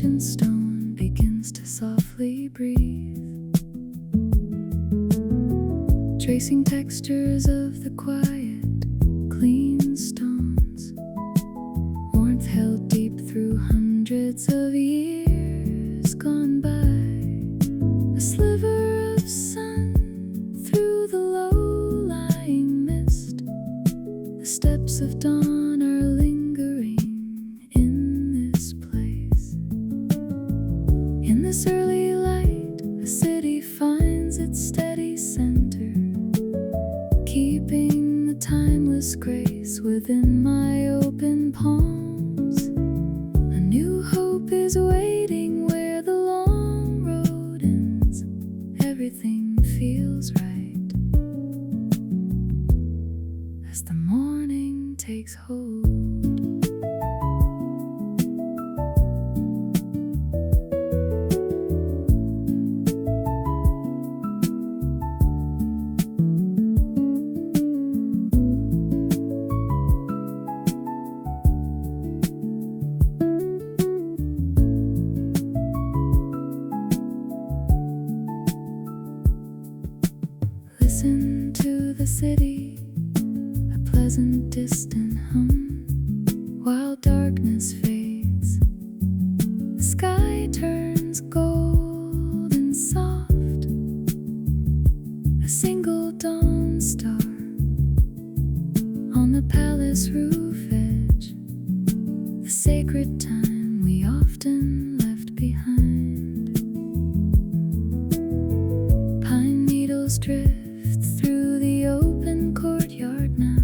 ancient stone begins to softly breathe, tracing textures of the quiet, clean stones, warmth held deep through hundreds of years gone by. A sliver of sun through the low-lying mist, the steps of dawn are lingering in this place. In this early light, the city finds its steady center, keeping the timeless grace within my open palms. A new hope is waiting where the long road ends. Everything feels right as the morning takes hold. Listen to the city, a pleasant distant hum, while darkness fades. The sky turns gold and soft, a single dawn star on the palace roof edge, the sacred time we often left behind. Pine needles drift through the open courtyard now,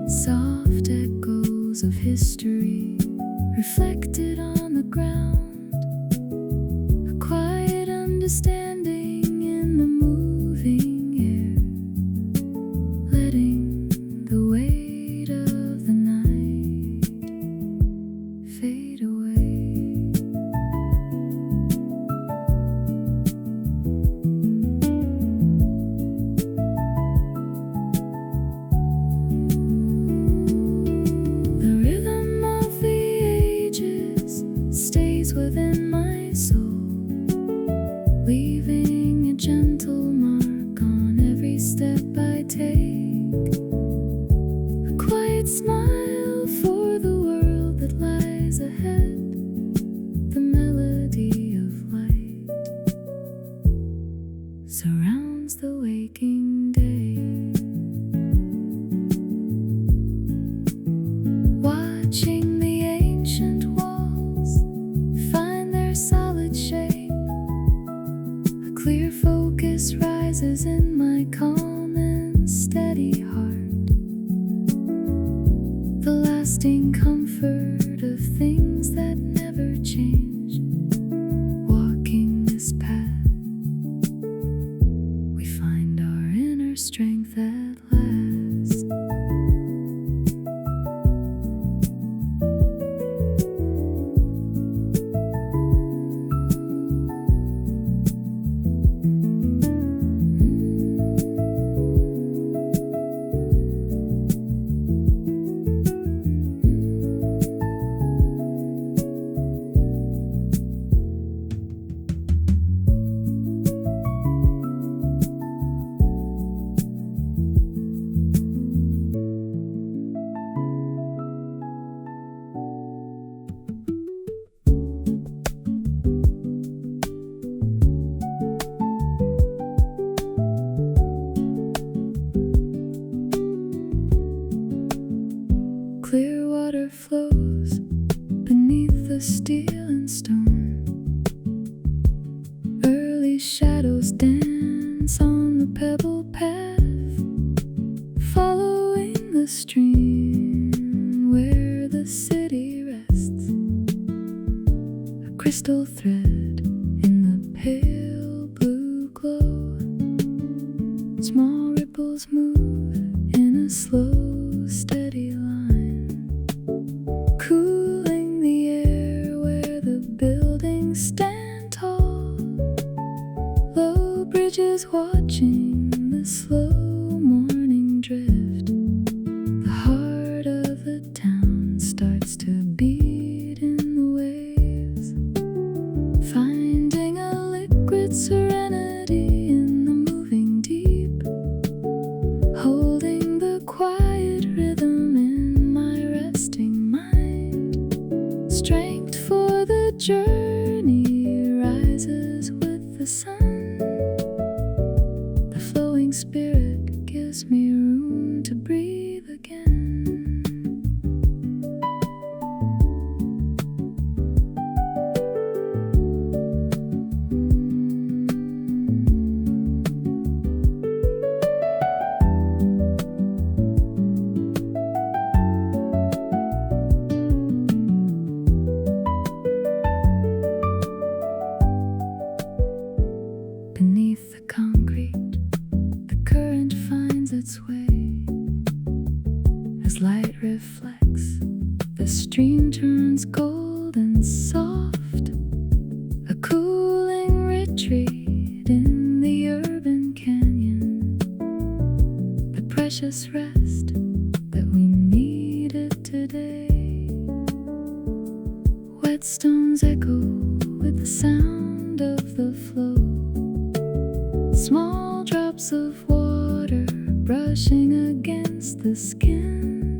soft echoes of history reflected on the ground, a quiet understanding in the moving air, letting the weight of the night fade away. Within my soul, leaving a gentle mark on every step I take, a quiet smile for the world that lies ahead, the melody of light surrounds the waking day. Watching the ancient walls find their solid shape, a clear focus rises in my calm and steady heart, the lasting comfort of things that never change. Walking this path, we find our inner strength at last. Clear water flows beneath the steel and stone. Early shadows dance on the pebble path, following the stream where the city rests. A crystal thread in the pale blue glow. Small ripples move in a slow, steady line, cooling the air where the buildings stand tall. Low bridges watching the slow morning drift. The heart of the town starts to beat in the waves. journey rises with the sun. The flowing spirit gives me room to breathe again. Beneath the concrete, the current finds its way. As light reflects, the stream turns gold and soft. A cooling retreat in the urban canyon. The precious rest that we needed today. Whetstones echo with the sound of the flow. Small drops of water brushing against the skin.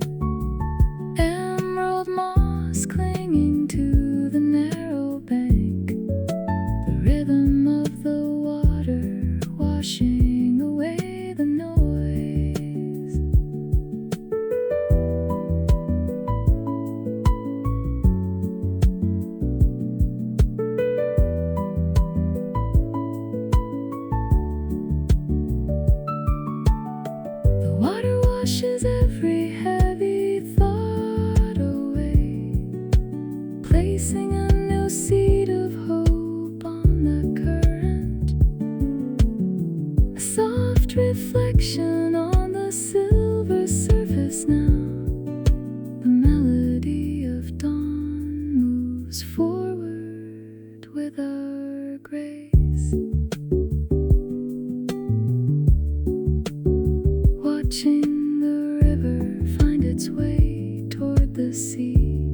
Emerald moss clinging to the narrow bank. The rhythm of the water washing away the noise. Water washes every heavy thought away, placing a new seed of hope on the current. A soft reflection on the silver surface now. The melody of dawn moves forward with our grace. Watching the river find its way toward the sea.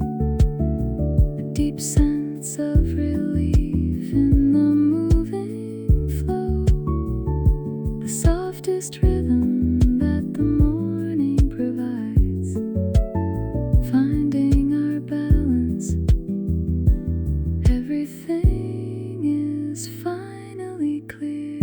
A deep sense of relief in the moving flow. The softest rhythm that the morning provides. Finding our balance. Everything is finally clear.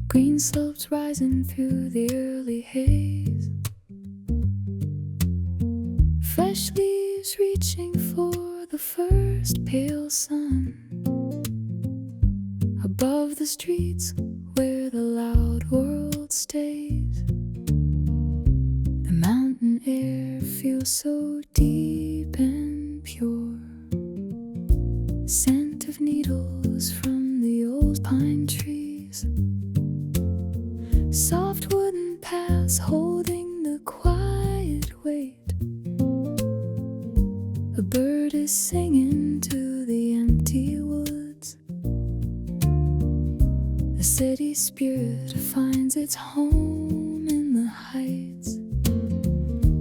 Green slopes rising through the early haze. Fresh leaves reaching for the first pale sun. Above the streets where the loud world stays. The mountain air feels so deep and pure. Scent of needles from the old pine trees. Soft wooden paths holding the quiet weight. A bird is singing to the empty woods. The city spirit finds its home in the heights.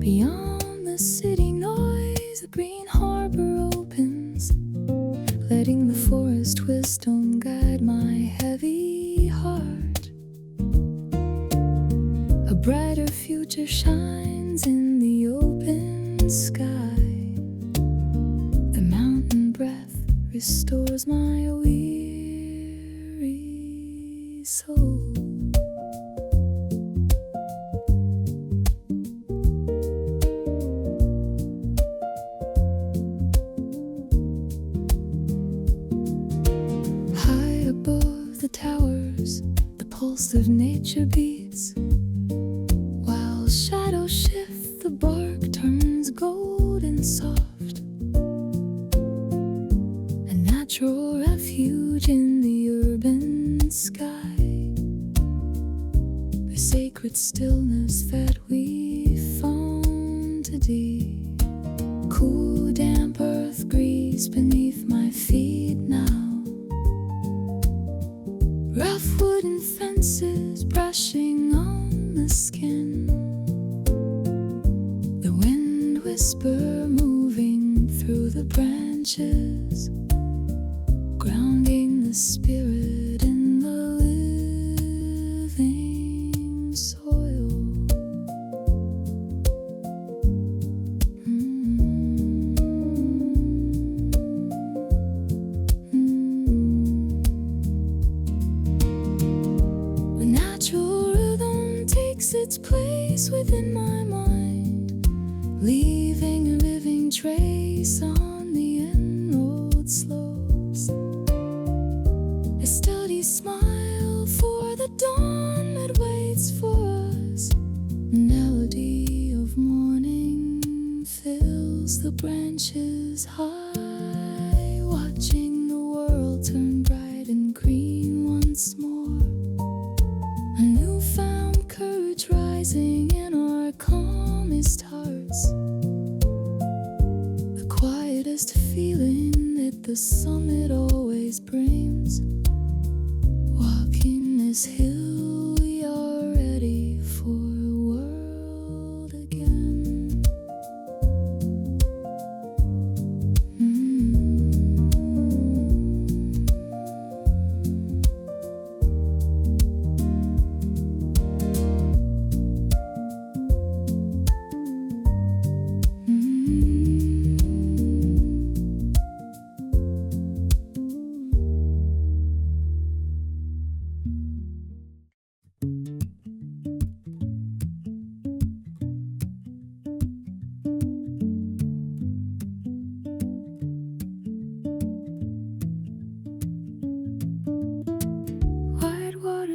Beyond the city noise, the green harbor opens, letting the forest wisdom guide my heavy heart. A brighter future shines in the open sky. The mountain breath restores my weary soul. High above the towers, the pulse of nature beats. While shadows shift, the bark turns golden soft. A natural refuge in the urban sky. The sacred stillness that we cozy. Cool, damp earth breeze beneath my feet now. Rough wooden fences brushing on the skin. The wind whisper moving through the branches, grounding the spirit in the living soil. The natural rhythm takes its place within my mind, leaving a living trace on the inroad slopes. A steady smile for the dawn that waits for us. Melody of morning fills the branches high, watching the world turn bright and green once more. A newfound courage rising in our calmest hearts. The quietest feeling that the summit always brings. Walking this hill, we are ready for a world again.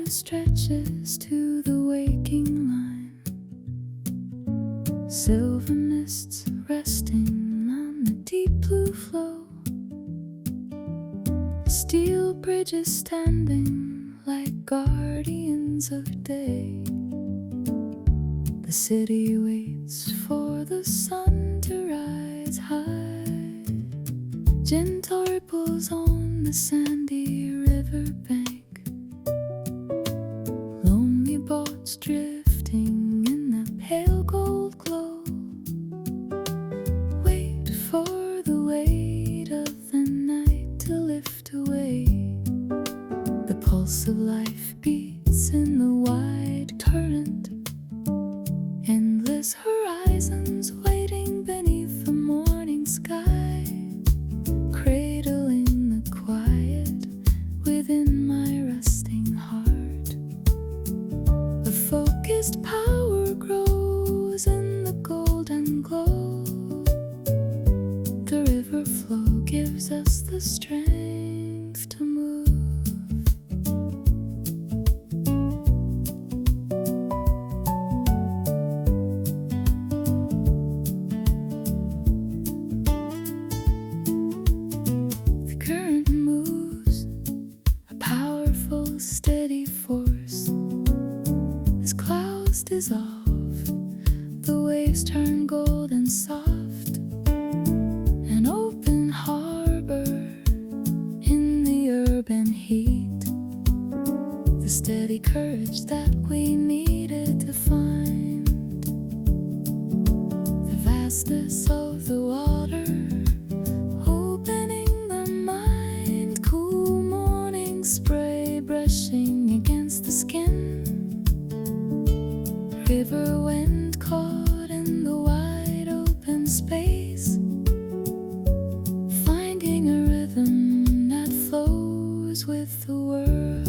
Stretches to the waking line. Silver mists resting on the deep blue flow. Steel bridges standing like guardians of day. The city waits for the sun to rise high. Gentle ripples on the sandy riverbank. Boats drifting in the pale gold glow. Wait for the weight of the night to lift away. The pulse of life beats in the wide current. Endless horizons waiting beneath the morning sky. Cradling the quiet within my resting heart. Focused power grows in the golden glow. The river flow gives us the strength to move. The current moves, a powerful, steady force. As clouds dissolve, the waves turn gold and soft. An open harbor in the urban heat. The steady courage that we needed to find. The vastness of the water, opening the mind. Cool morning spray brushing against the skin. River wind caught in the wide open space, finding a rhythm that flows with the world.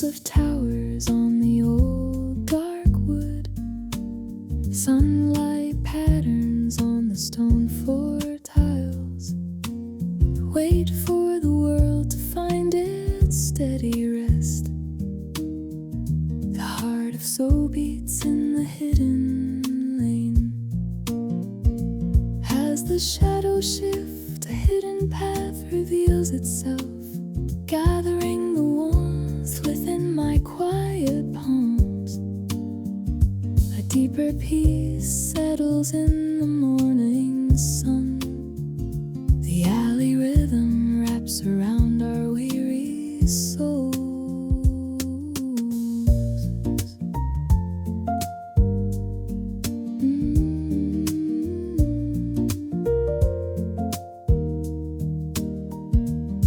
of towers on the old dark wood, sunlight patterns on the stone floor tiles. Wait for the world to find its steady rest. The heart of soul beats in the hidden lane. As the shadows shift, a hidden path reveals itself, gathering the warmth within my quiet palms. A deeper peace settles in the morning sun. The alley rhythm wraps around our weary souls.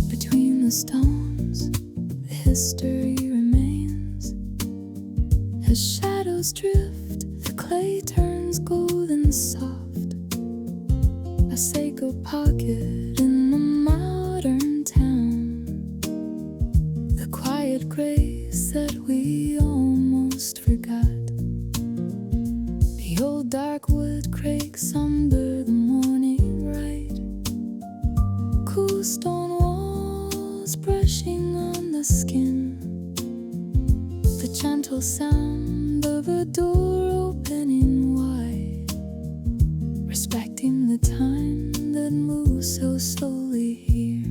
Between the stones, the history remains. As shadows drift, the clay turns golden soft. A sacred pocket in the modern town. The quiet grace that we almost forgot. The old dark wood cracks under the morning light. Cool stone walls brushing on the skin. The gentle sound of a door opening wide, respecting the time that moves so slowly here.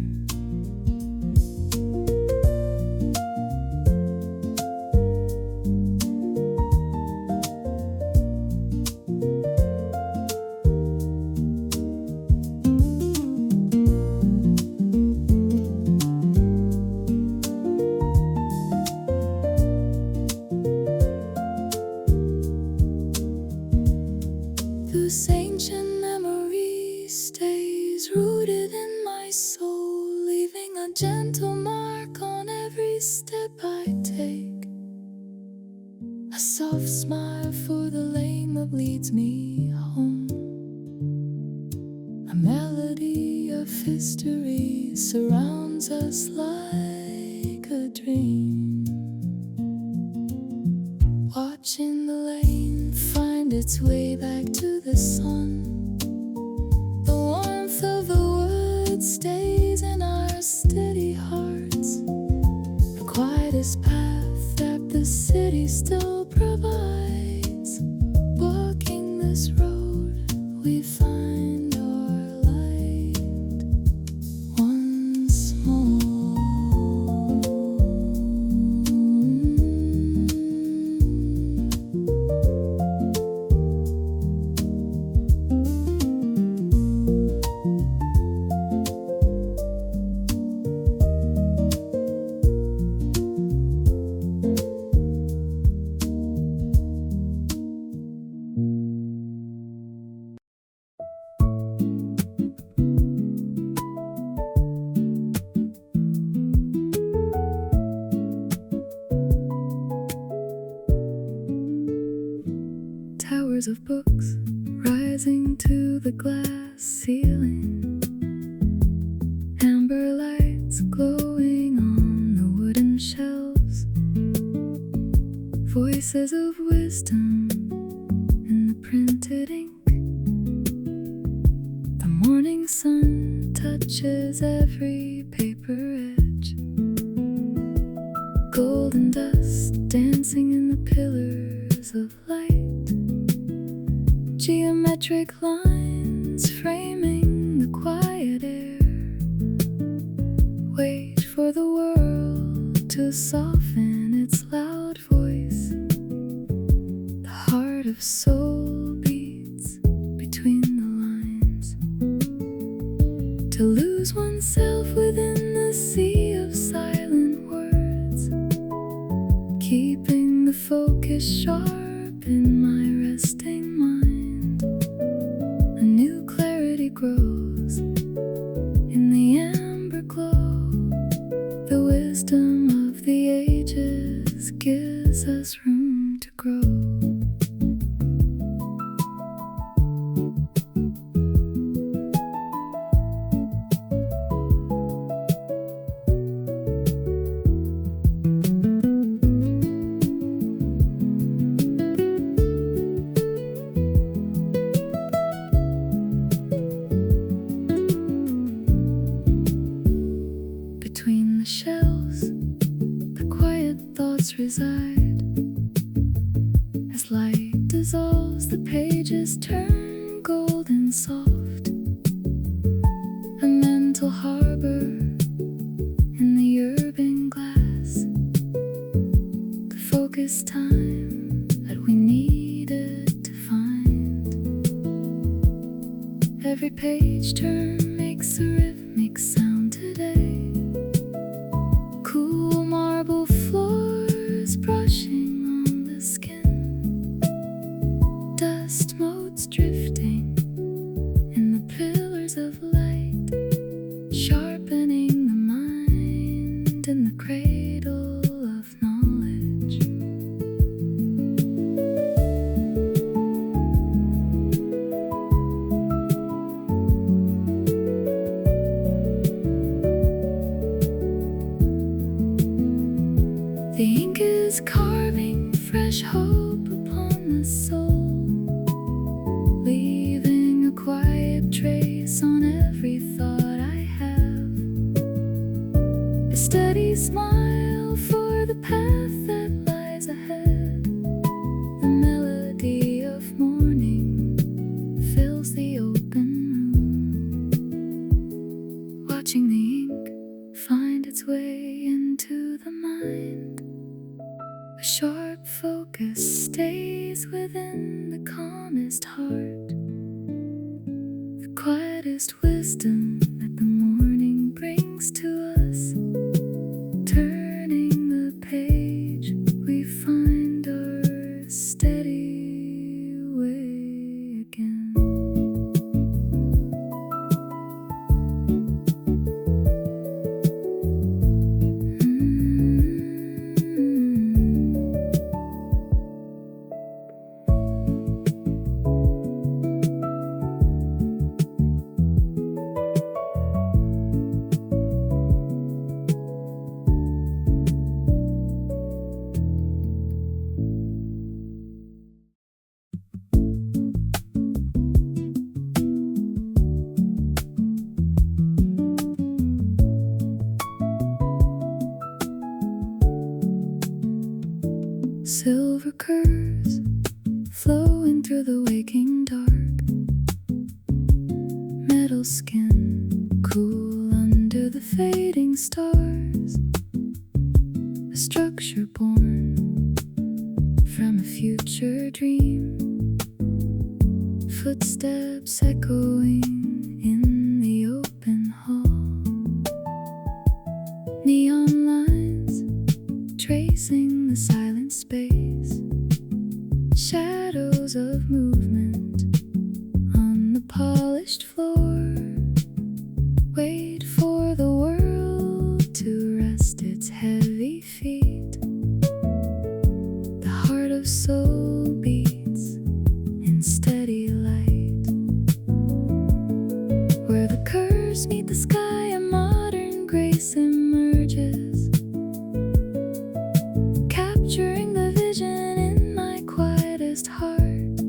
This ancient memory stays rooted in my soul, leaving a gentle mark on every step I take. A soft smile for the lane that leads me home. A melody of history surrounds us like a dream. Watching the lane find its way back to the sun. The warmth of the wood stays in our steady hearts. The quietest path that the city still provides. Walking this road, we find our light once more. Towers of books rising to the glass ceiling. Amber lights glowing on the wooden shelves. Voices of wisdom in the printed ink. The morning sun touches every paper edge. Golden dust dancing in the pillars of light. Geometric lines framing the quiet air. Wait for the world to soften its loud voice. The heart of soul beats between the lines. To lose oneself within the sea of silent words. Keeping the focus sharp in my resting mind. A new clarity grows in the amber glow. The wisdom of the ages gives us room to grow. and soft, a mental harbor in the urban glass, the focus time that we needed to find. Every page turn makes a rhythmic sound today, cool marble floors brushing on the skin, dust motes drifting in the pillars of light, sharpening the mind in the cradle of knowledge. The ink is carving fresh hope upon the soul, leaving a quiet trace on every thought I have, a steady smile for the path that lies ahead. The melody of morning fills the open room, watching the ink find its way into the mind. A sharp focus stays within the calmest heart, the quietest wisdom that the morning brings to us. Turning the page, we find our steady way again. Silver curves flowing through the waking dark, metal skin cool under the fading stars, a structure born from a future dream, footsteps echoing in the open hall, neon lines tracing the silent space, shadows of movement on the polished floor. Wait for the world to rest its heavy feet. The heart of soul beats in steady light, where the curves meet the sky, a modern grace emerges, capturing the vision in my quietest heart.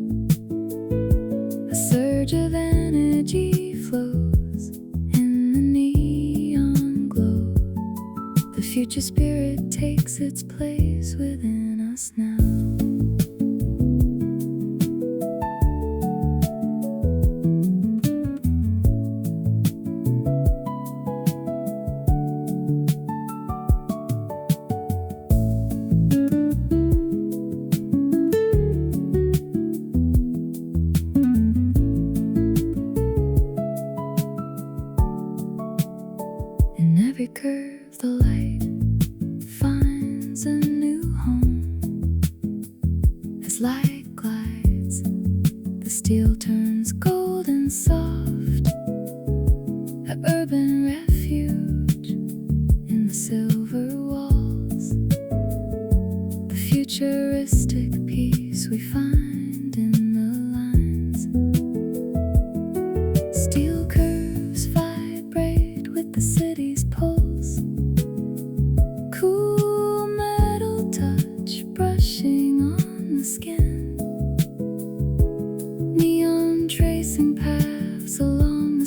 A surge of energy flows in the neon glow. The future spirit takes its place within us now. In every curve the light finds a new home. As light glides, the steel turns gold and soft, an urban refuge in the silver walls, the futuristic peace we find in the lines. Steel curves vibrate with the city's pulse, cool metal touch brushing on the skin, neon tracing paths along the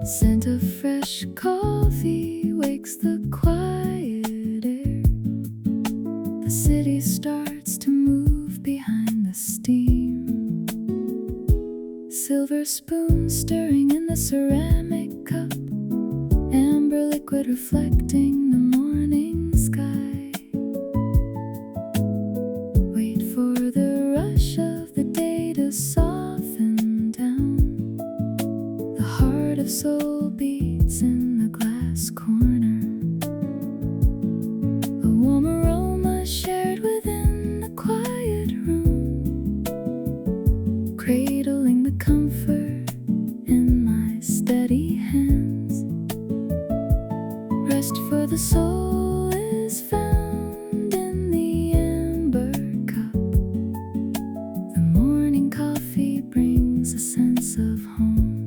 Scent of fresh coffee wakes the quiet air. The city starts to move behind the steam. Silver spoon stirring in the ceramic cup, amber liquid reflecting the morning sky. Wait for the rush of the day to soften down. The heart of soul beats in the glass corner. A warm aroma shared within the quiet room, cradling the comfort in my steady hands. Rest for the soul is found in the amber cup. The morning coffee brings a sense of home.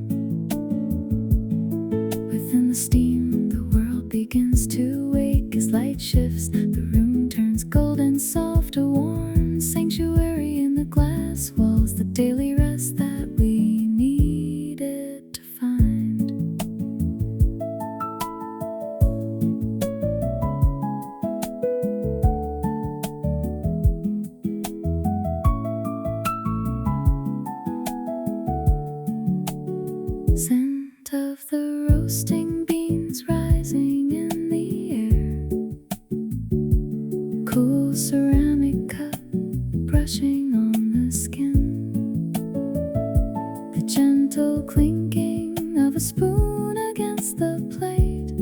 Within the steam, the world begins to wake as light shifts. The room turns golden, soft, a warm sanctuary in the glass walls. The daily rest that we needed to find. Scent of the roasting beans rising in the air. Cool ceramic cup brushing on the skin. The gentle clinking of a spoon against the plate,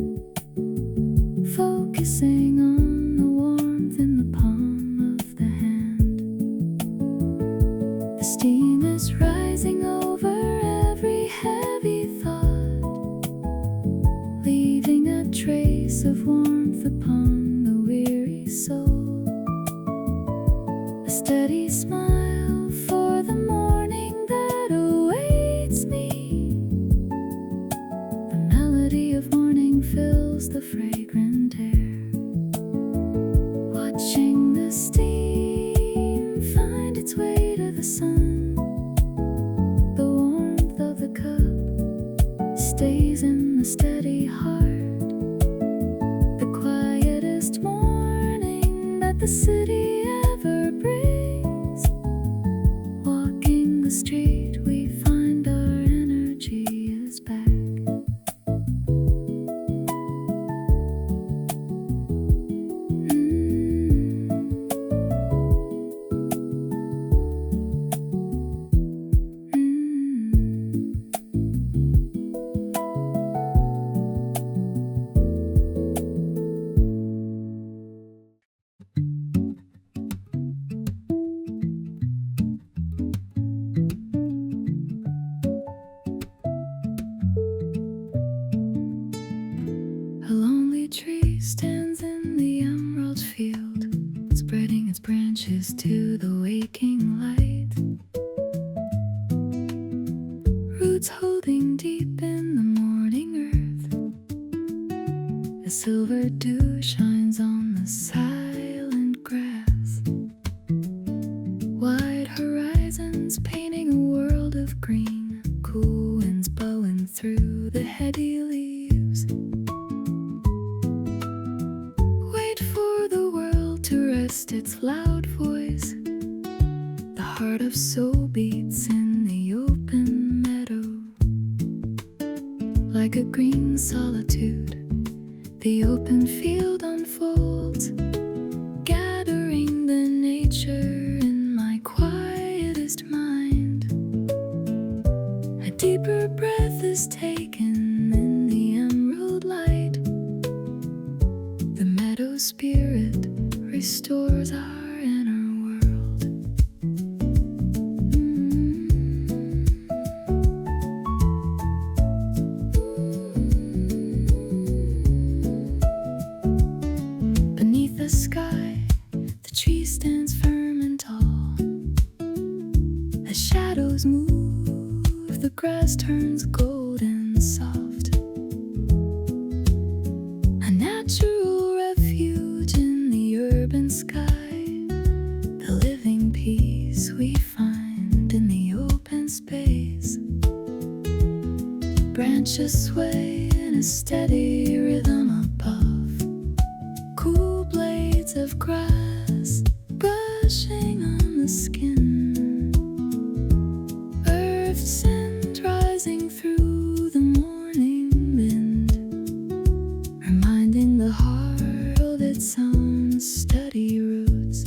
focusing on the warmth in the palm of the hand. The steam is rising over every heavy thought, leaving a trace of warmth upon the weary soul. A steady smile for the morning that awaits me. The melody of morning fills the fragrant air. Watching the steam find its way to the sun. The warmth of the cup stays in the steady heart. The quietest morning that the city ever brings. Walking the street, we find our energy is back. A lonely tree stands in the emerald field, spreading its branches to the waking light. Roots holding deep in the morning earth. A silver dew shines on the silent grass. Wide horizons painting a world of green. Cool winds blowing through the heady leaves. Wait for the world to rest its loud voice. The heart of soul beats in the open meadow. Like a green solitude, the open field unfolds, gathering the nature in my quietest mind. A deeper breath is taken in the emerald light. The meadow spirit restores our inner world. Beneath the sky, the tree stands firm and tall. As shadows move, the grass turns golden soft. A natural refuge in the urban sky. The living peace we find in the open space. Branches Branches sway in a steady rhythm above. Cool blades of grass brushing on the skin. Earth scent rising through the morning wind, reminding the heart of its own steady roots.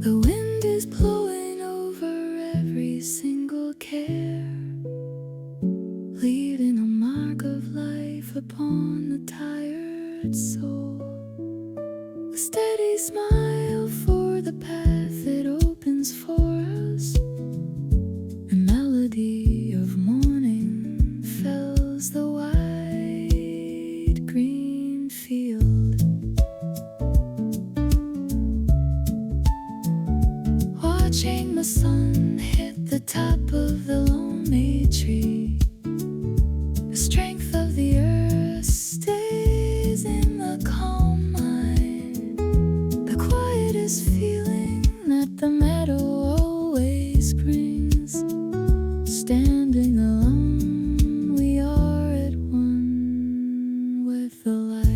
The wind is blowing over every single care, leaving a mark of life upon the tired soul. A steady smile for the path it opens for us. A melody of morning fills the wide green field. Watching the sun hit the top of the lonely tree, the strength of the earth stays in the calm mind. The quietest feeling that the meadow always brings. Standing alone, we are at one with the light.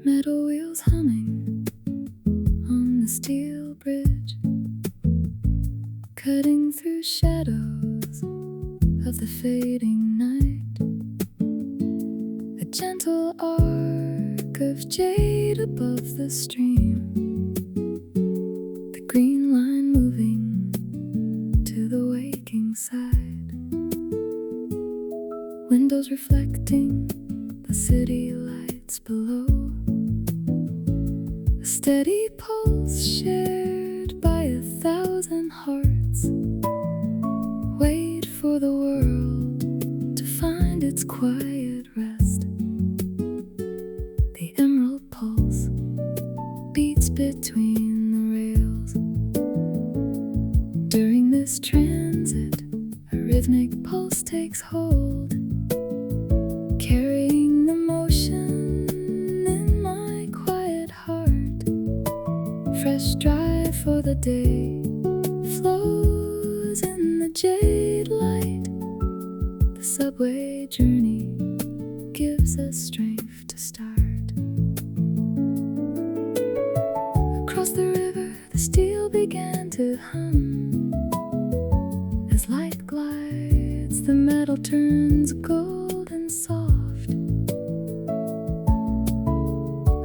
Metal wheels humming on the steel bridge, cutting through shadows of the fading night. A gentle arc of jade above the stream, the green line moving to the waking side. Windows reflecting the city lights below. A steady pulse shared by 1,000 hearts. Wait for the world to find its quiet rest. The emerald pulse beats between the rails. During this transit, a rhythmic pulse takes hold, carrying the motion in my quiet heart. Fresh drive for the day flows in the jade light. The subway journey gives us strength to start. Across the river, the steel began to hum. As light glides, the metal turns golden soft.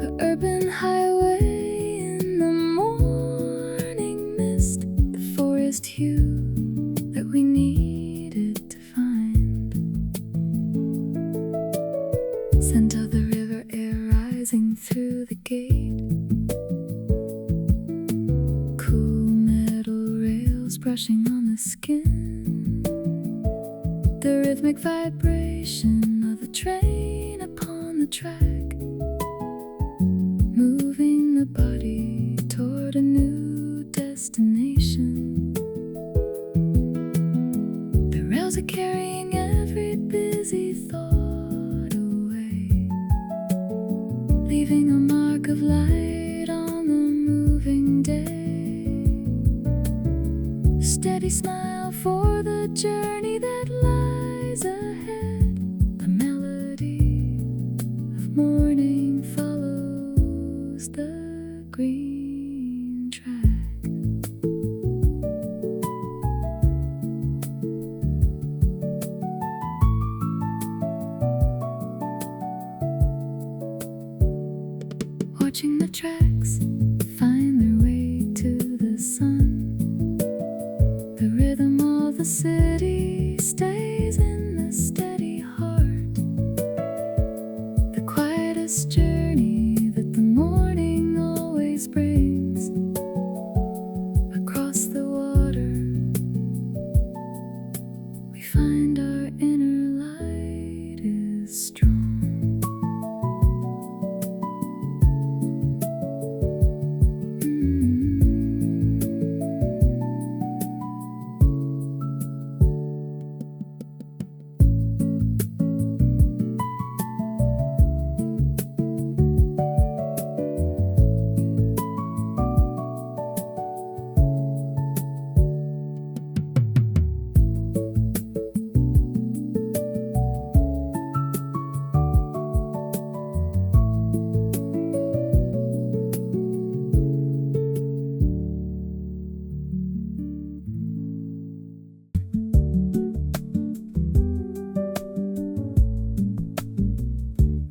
The urban highway in the morning mist, the forest hue that we needed to find. Scent of the river air rising through the gate. Cool metal rails brushing on the skin. The rhythmic vibration of a train upon the track, moving the body toward a new destination. The rails are carrying every busy thought away, leaving a mark of light on the moving day. A steady smile for the journey that lies ahead. The melody of morning follows the green track. Watching the tracks find their way to the the city stays in the steady heart, the quietest journey that the morning always brings. Across the water, we find our inner light is strong.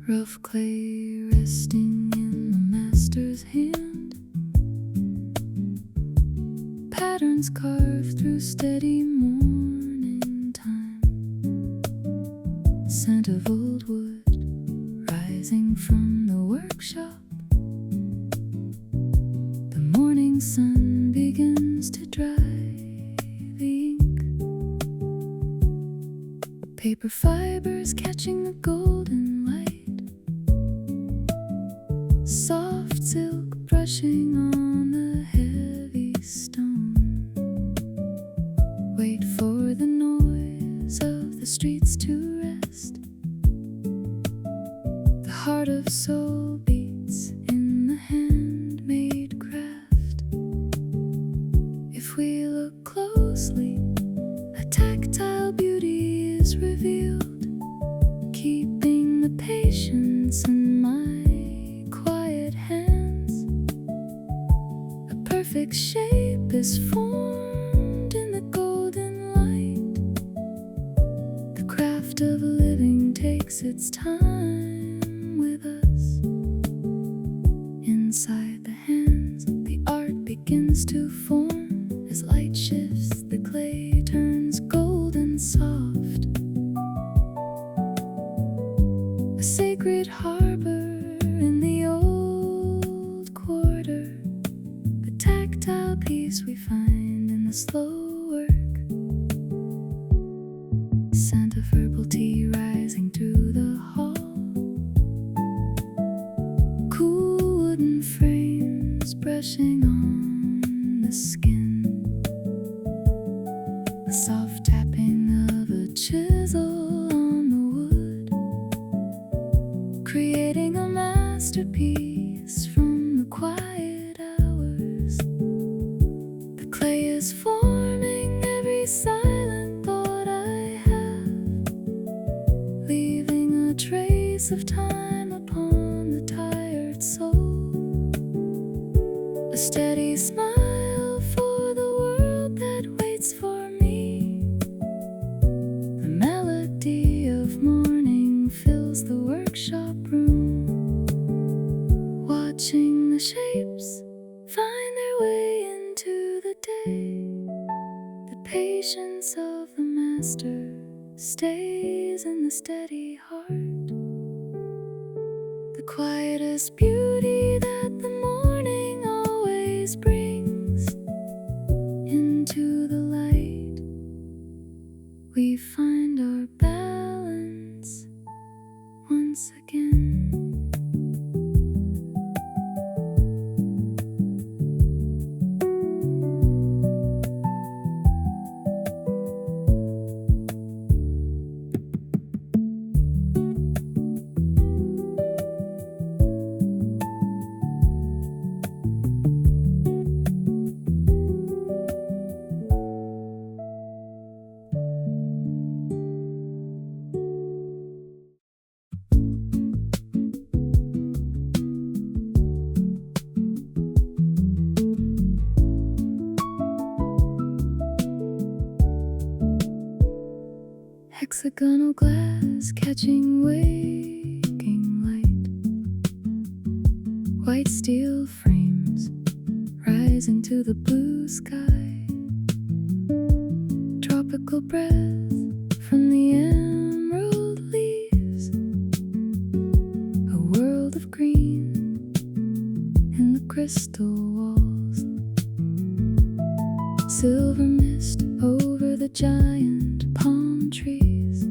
Rough clay resting in the master's hand, patterns carved through steady morning time, scent of old wood rising from the workshop. The morning sun begins to dry the ink, paper fibers catching the golden light, soft silk brushing on the heavy stone. Wait for the noise of the streets to rest. The heart of soul beats in the handmade craft. If we look closely, a tactile beauty is revealed, keeping the patience in my perfect shape is formed in the golden light. The craft of living takes its time with us. Inside the hands, the art begins to form. As light shifts, the clay turns golden soft. A sacred harbor in the old quarter, tactile peace we find in the slow work. Scent of herbal tea rising through the hall, cool wooden frames brushing on the skin, the soft tapping of a chisel on the wood, creating a masterpiece from the quiet hours. The clay is forming every silent thought I have, leaving a trace of time upon the tired soul. A steady smile for the world that waits for me. The melody of morning fills the workshop room, watching the shapes find their way into the day. The patience of the master stays in the steady heart, the quietest beauty that the morning always brings. Into the light, we find our balance once again. Hexagonal glass catching waking light, white steel frames rising to the blue sky, tropical tropical breath from the emerald leaves, a world of green in the crystal walls, silver mist over the giant palm trees,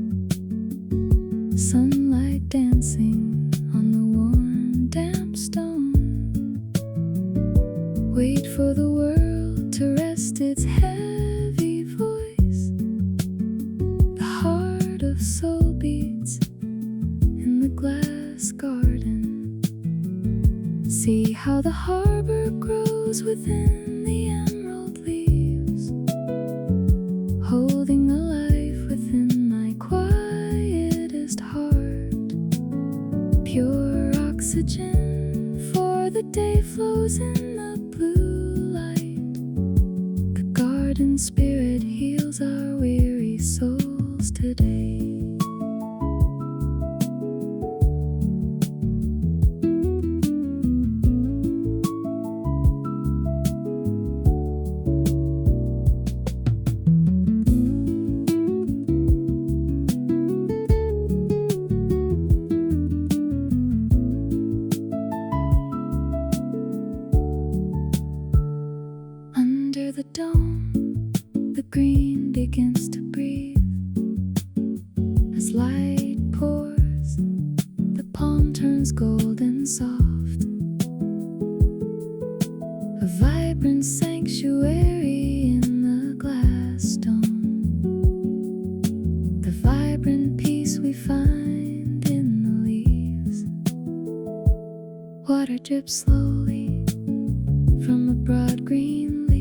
sunlight dancing on the worn damp stone. Wait for the world to rest its heavy voice. The heart of soul beats in the glass garden. See how the harbor grows within the emerald leaves, holding the life within my quietest heart. Pure oxygen for the day flows in the blue light. The garden spirit heals our weary souls today. Under the dome, the green begins to breathe. As light pours, the palm turns golden soft. A vibrant sanctuary in the glass dome. The vibrant peace we find in the leaves. Water drips slowly from a broad green leaf.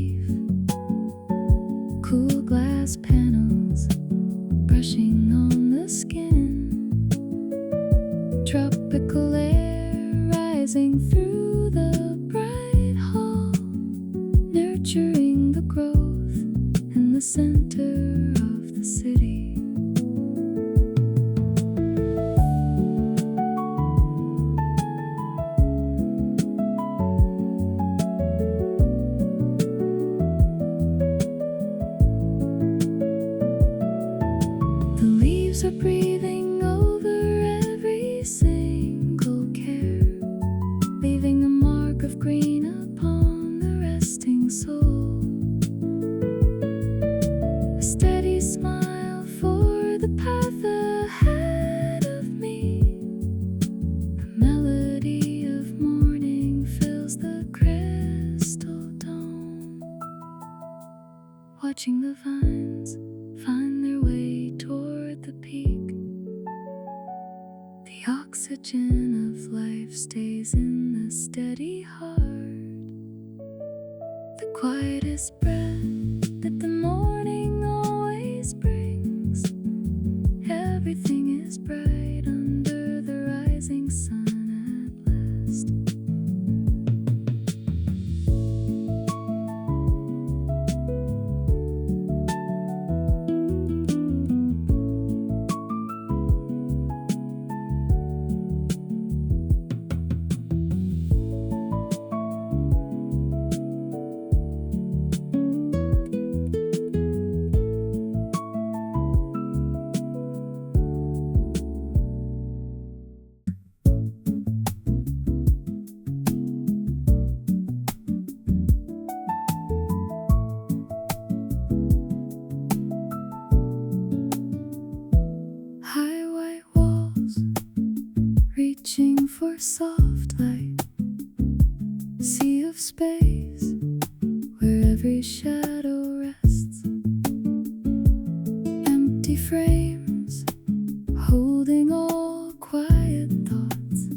Cool glass panels brushing on the skin. Tropical air rising through the bright hall, nurturing the growth in the center of the city. The leaves are breathing over every single care, leaving a mark of green upon the resting soul. A steady smile for the path ahead of me. A melody of morning fills the crystal dome. Watching the vines find their way toward the peak. The oxygen of life stays in the steady heart. The quietest breath that the morning always brings. Everything is bright under the rising sun at last. High white walls reaching for soft light. Sea of space where every shadow rests. Empty frames holding all quiet thoughts.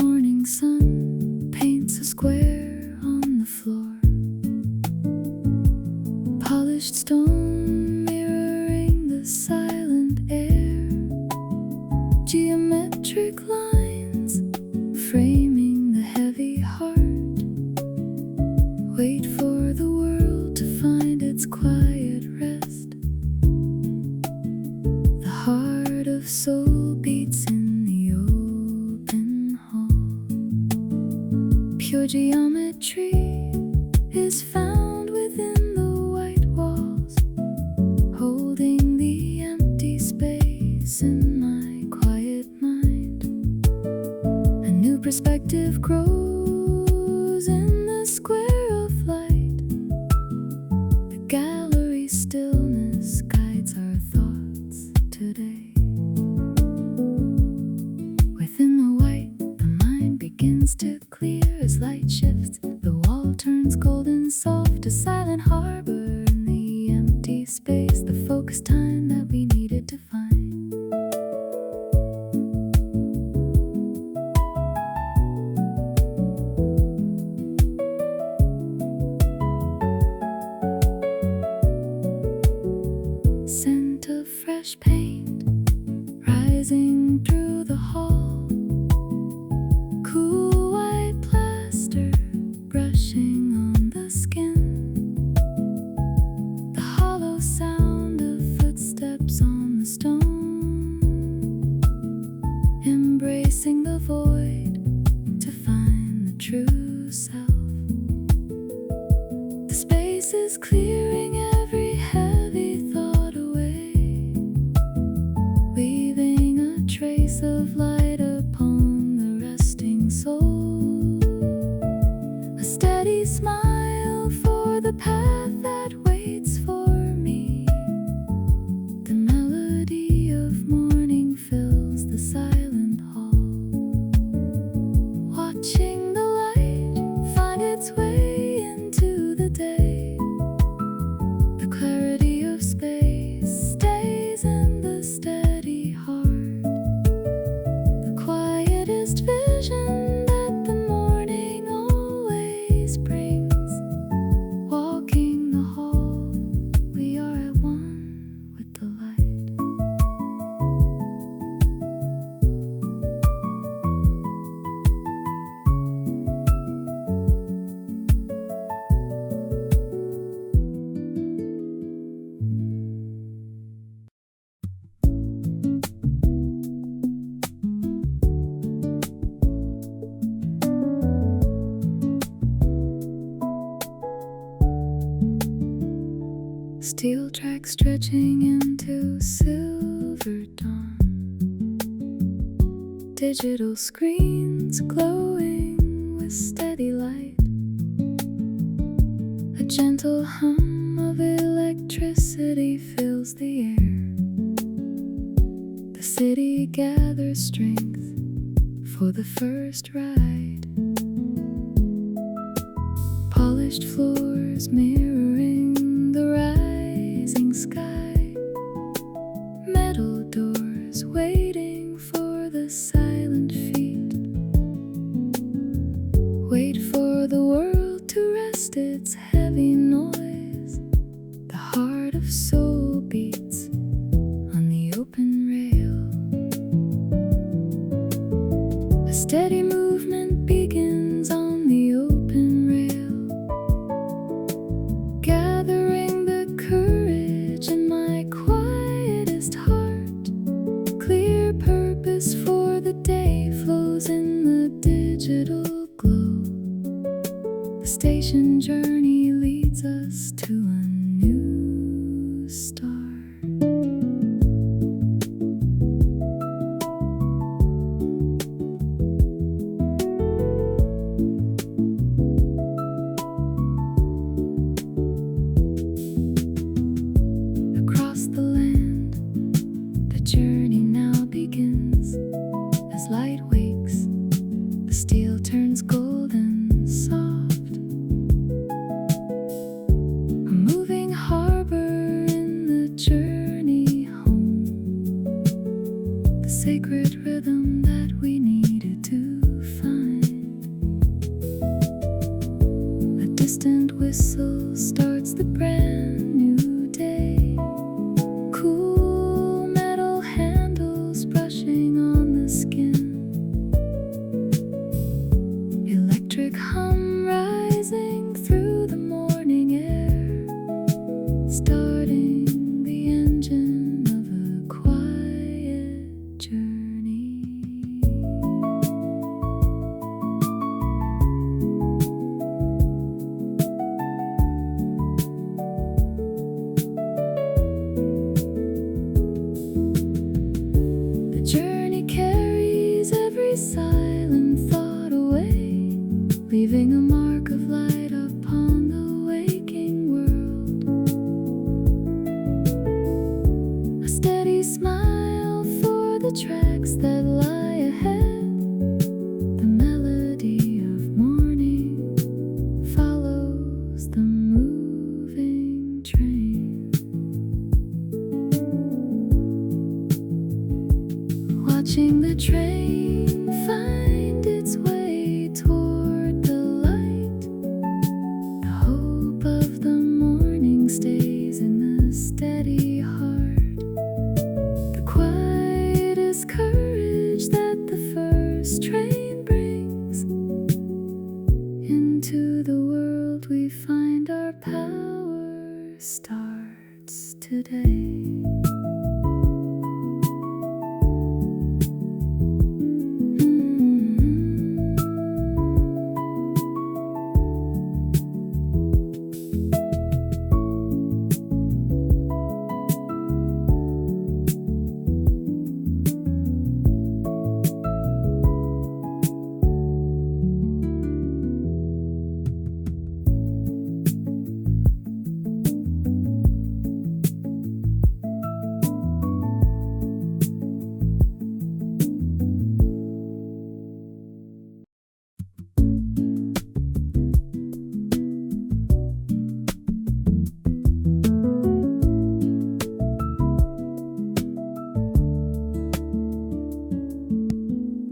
Morning sun paints a square on the floor. Polished stone mirroring the silent air. Geometric lines framing the heavy heart. Wait for the world to find its quiet rest. The heart of soul beats in the open hall. Pure geometry is found within the white walls. off to silent harbor in the empty space, the focused time that we needed to find. Scent of fresh paint rising through the hall, cool white plaster brushing on the skin, the hollow sound of footsteps on the stone, embracing the void to find the true self. The space is clearing every heavy thought away, leaving a trace of light upon the resting soul. A steady smile for the path that waits for me. The melody of morning fills the silent hall, watching the light find its way into the day. The clarity of space stays in the steady heart, the quietest vision that the morning always brings. Walking the hall, we are at one with the light. Steel tracks stretching into silver dawn, digital screens glowing with steady light, a gentle hum of electricity fills the air. The city gathers strength for the first ride, polished floors mirroring the rising sky, metal doors waiting for the silent feet. Wait for the world to rest its heavy noise. The heart of soul beats on the open rail. A steady movement begins on the open rail, gathering the courage in my quietest heart. Clear purpose for the day flows in the digital glow. The station journey leads us to a new start. Across the land, the journey now begins. As light wakes, the steel turns golden soft. A moving harbor in the journey home, the sacred rhythm that we needed to find. A distant whistle starts the brand new day. Cool metal handles brushing on the skin, electric hum rising through the morning air, starting the engine of a quiet journey. The journey carries every silent thought away, leaving a mark of light upon the waking world. Watching the train find its way toward the light. The hope of the morning stays in the steady heart. The quietest courage that the first train brings. Into the world we find our power starts today.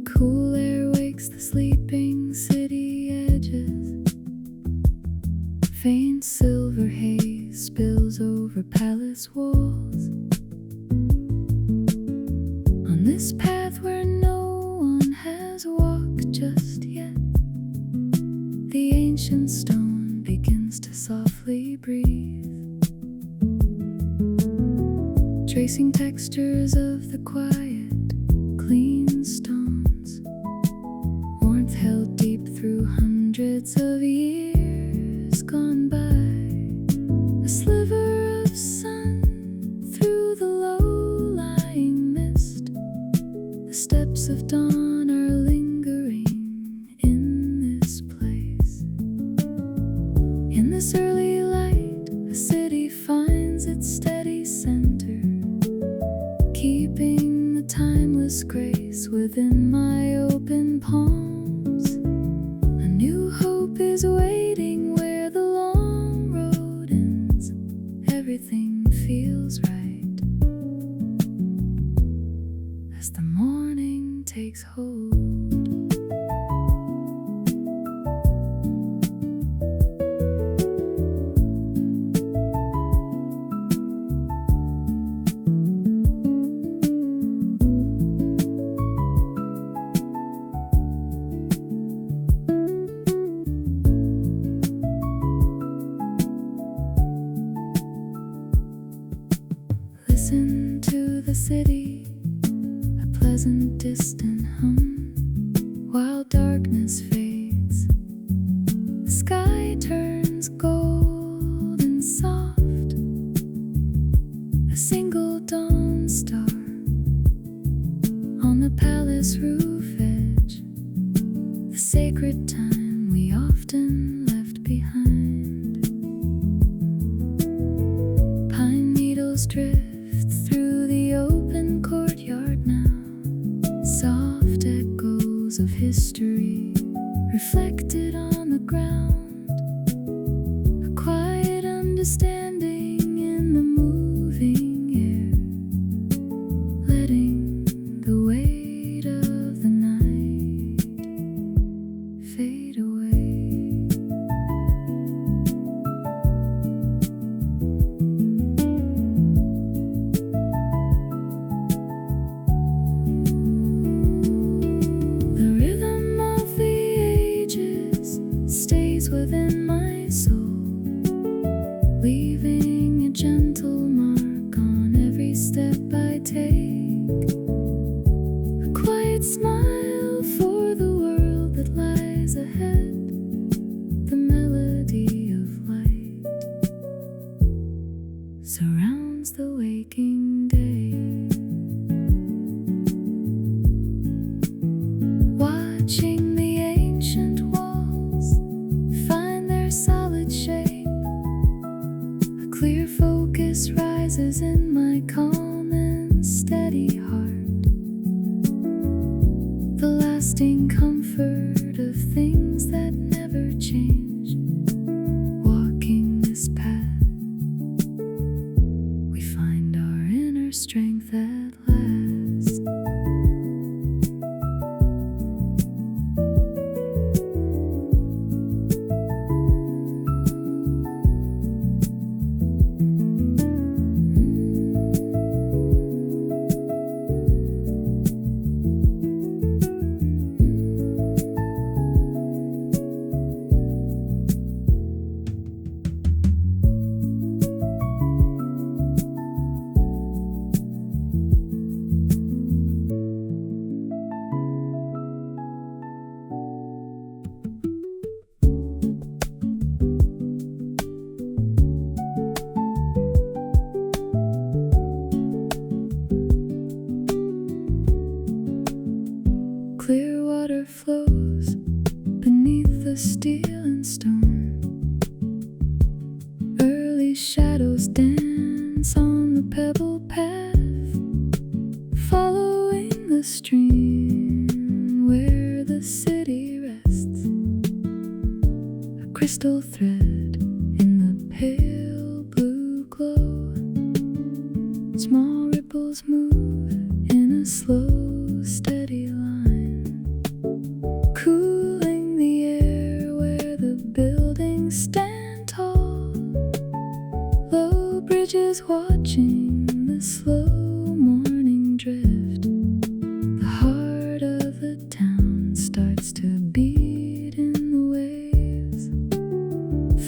Cool air wakes the sleeping city edges. Faint silver haze spills over palace walls. On this path where no one has walked just yet, the ancient stone begins to softly breathe, tracing textures of the quiet, clean stones, warmth held deep through hundreds of years gone by. A sliver of sun through the low-lying mist. The steps of dawn are lingering in this place. In this early light, the city finds its steady center, keeping the timeless grace within my open palms. A new hope is waiting where the long road ends. Everything feels right as the morning takes hold. Listen to the city, a pleasant distant hum. While darkness fades, the sky turns gold and soft. A single dawn star on the palace roof edge, the sacred time we often left behind. Pine needles drift through the open courtyard now, soft echoes of history reflected on the ground. A quiet understanding in the moving air, letting the weight of the night fade away. The rhythm of the ages stays within my soul, leaving a gentle mark on every step I take. A quiet smile for the world that lies ahead. The melody of light surrounds the waking day. Watching the ancient walls find their solid shape. A clear focus rises in my calm and steady heart. The lasting comfort of things that never change. Walking this path, we find our inner strength at last. steel and stone. Early shadows dance on the pebble path, following the stream where the city rests. A crystal thread in the pale blue glow. Small ripples move in a slow, steady line, cooling the air where the buildings stand tall. Low bridges watching the slow morning drift. The heart of the town starts to beat in the waves,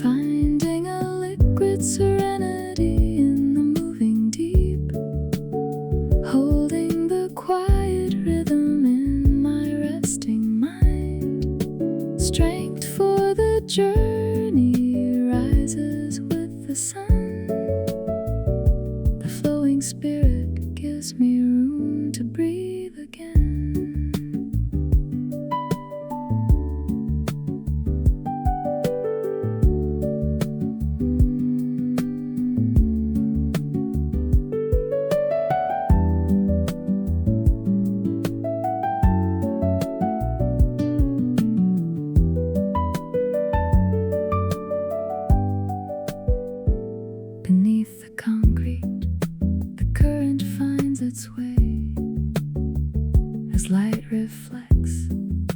finding a liquid serenity in the moving deep, holding the quiet rhythm in my resting mind. Strength for the journey rises with the sun. The flowing spirit gives me room to breathe again. Beneath the concrete, the current finds its way. As light reflects,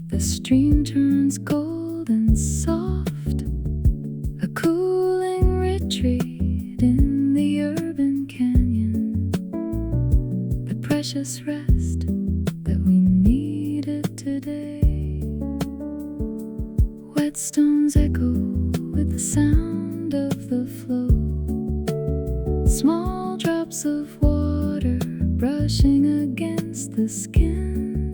the stream turns gold and soft, a cooling retreat in the urban canyon, the precious rest that we needed today. Whetstones echo with the sound of the flow. Small drops of water brushing against the skin.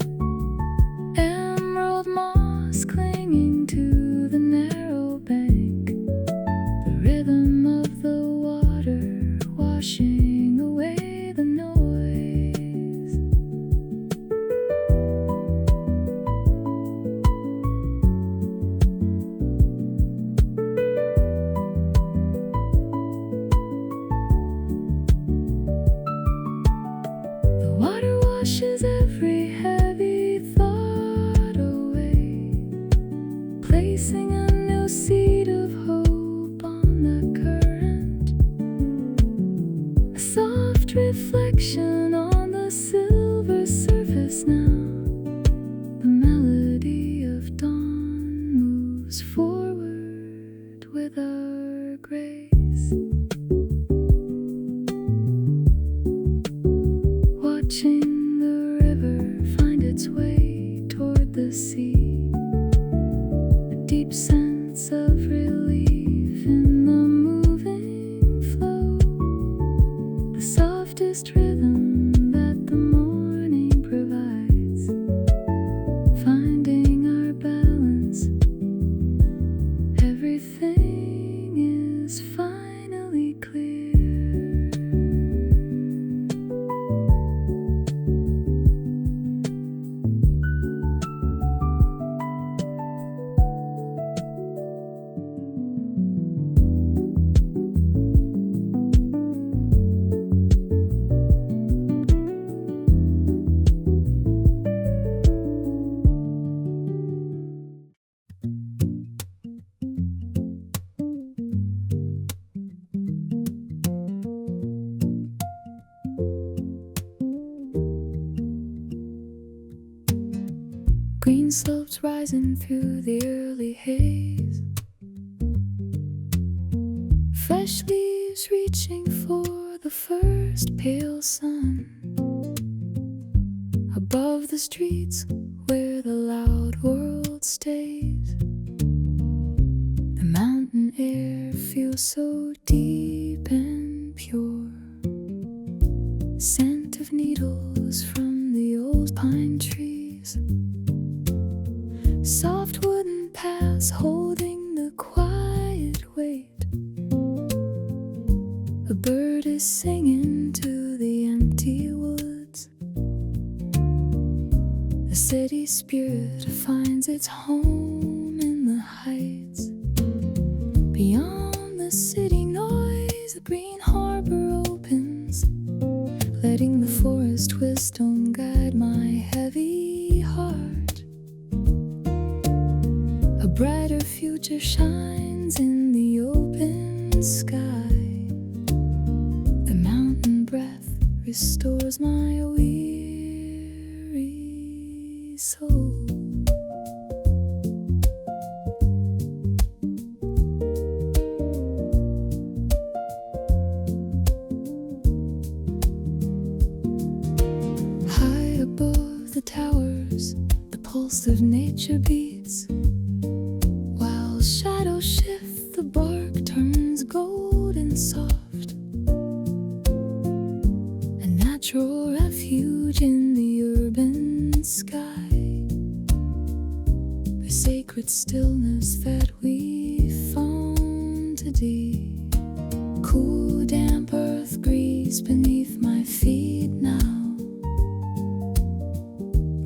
Emerald moss clinging to the narrow bank. The rhythm of the water washing away the noise. The water washes every heavy thought away, placing a new seed of hope on the current. A soft reflection on the silver surface now. The melody of dawn moves forward with our grace. Watching the river find its way toward the sea. A deep sense of relief in the moving flow. The softest rhythm that the morning provides. Finding our balance. Everything is finally clear. Green slopes rising through the early haze. Fresh leaves reaching for the first pale sun. Above the streets where the loud world stays. The mountain air feels so deep and pure. Scent of needles from the old pine trees. Soft wooden paths holding the quiet weight. A bird is singing to the empty woods. The city spirit finds its home in the heights. restores my weary soul. High above the towers, the pulse of nature beats. While shadows shift, the bark turns golden soft. A natural refuge in the urban sky. The sacred stillness that we found today. Cool, damp earth breeze beneath my feet now.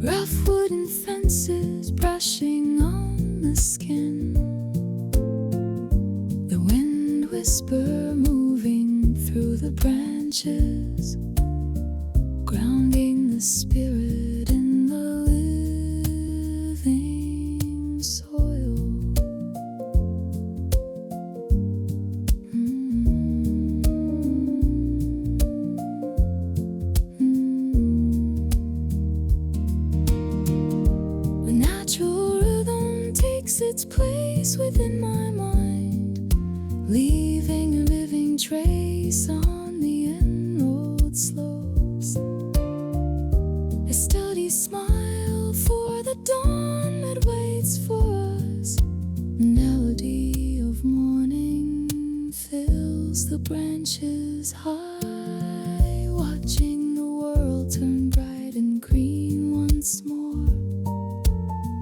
Rough wooden fences brushing on the skin. The wind whisper moving through the branches, grounding the spirit in the living soil. The natural rhythm takes its place within my mind, leaving a living trace on the inroad slopes. A steady smile for the dawn that waits for us. The melody of morning fills the branches high, watching the world turn bright and green once more.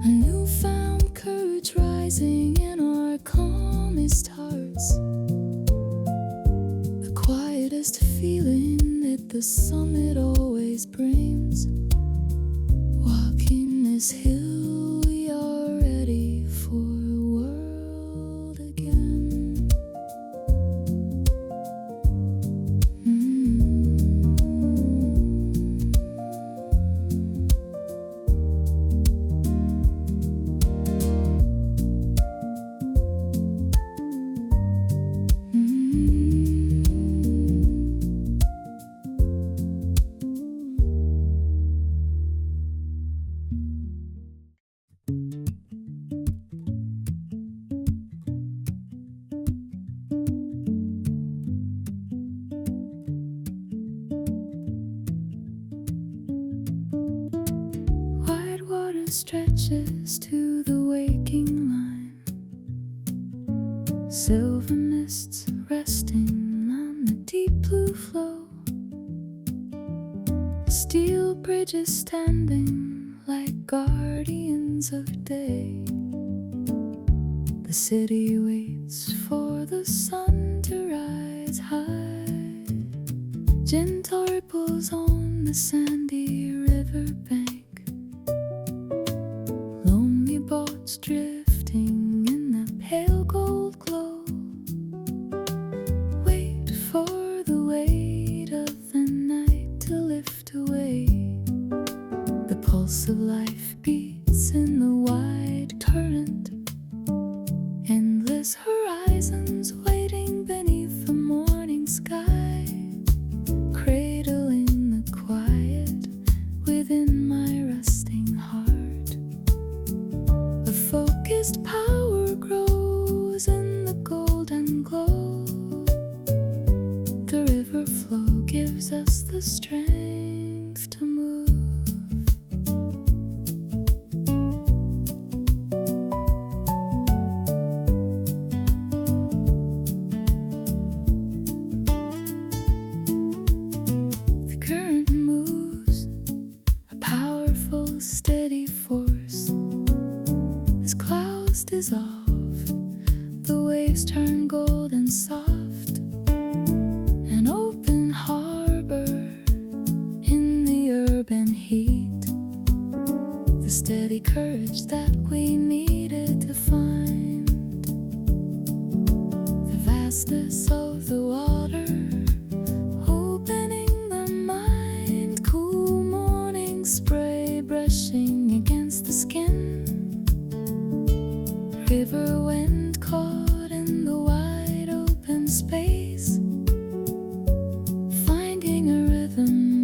A newfound courage rising in our calmest hearts. The quietest feeling that the summit always brings. Walking this hill, we are ready for a world again. White water stretches to the waking line. Silver mists resting on the deep blue flow. Steel bridges standing like guardians of day. The city waits for the sun to rise high. Gentle ripples on the sandy riverbank. Lonely boats drifting in the pale gold glow. Wait for the weight of the night to lift away. The pulse of life beats in the wide current. Endless horizons waiting beneath the morning sky. Cradling the quiet within my resting heart. A focused power grows in the golden glow. The river flow gives us the strength to move. The current moves, a powerful, steady force. As clouds dissolve, the waves turn gold and soft. An open harbor in the urban heat. The steady courage that we needed to find. The vastness of the water, opening the mind. Cool morning spray brushing against the skin. River wind caught in the wide open space. Finding a rhythm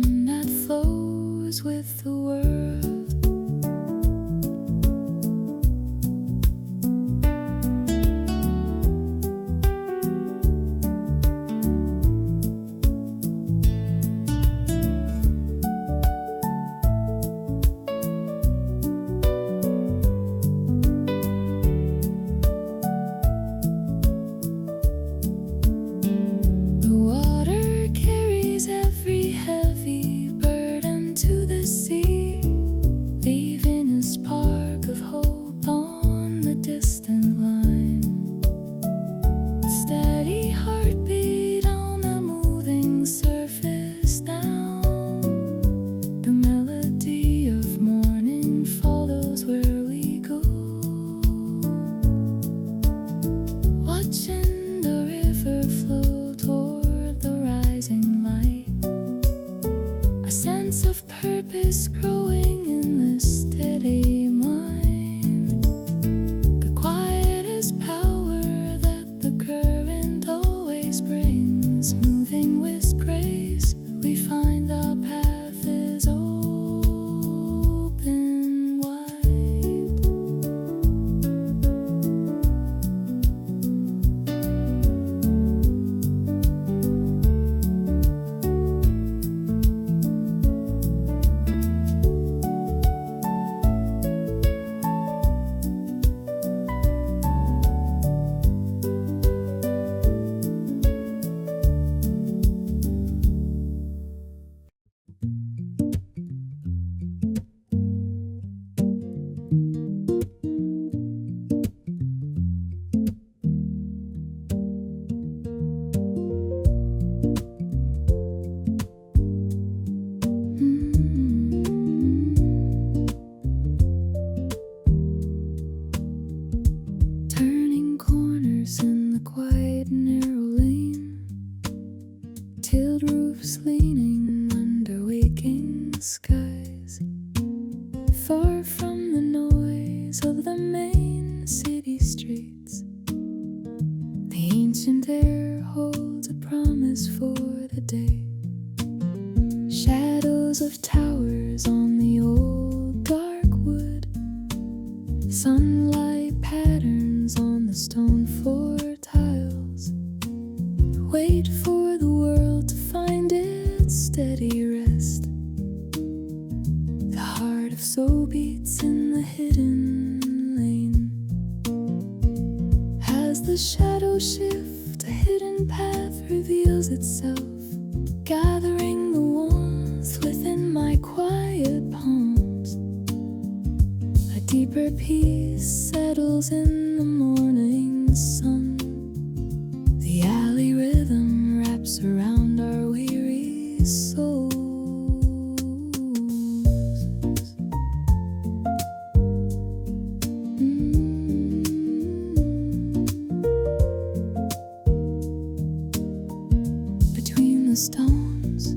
is growing in this steady mind. The quietest power that the current always brings, moving with grace, we find our path is open wide. Turning corners in the quiet narrow lane, tiled roofs leaning under waking skies, far from the noise of the main city streets. The ancient air holds a promise for the day. Shadows of towers on the old dark wood, sunlight patterns on the stone floor tiles. Wait for the world to find its steady rest. The heart of soul beats in the hidden lane. As the shadows shift, a hidden path reveals itself, gathering the warmth within my quiet palms. A deeper peace settles in the morning sun. The alley rhythm wraps around our weary souls. Between the stones,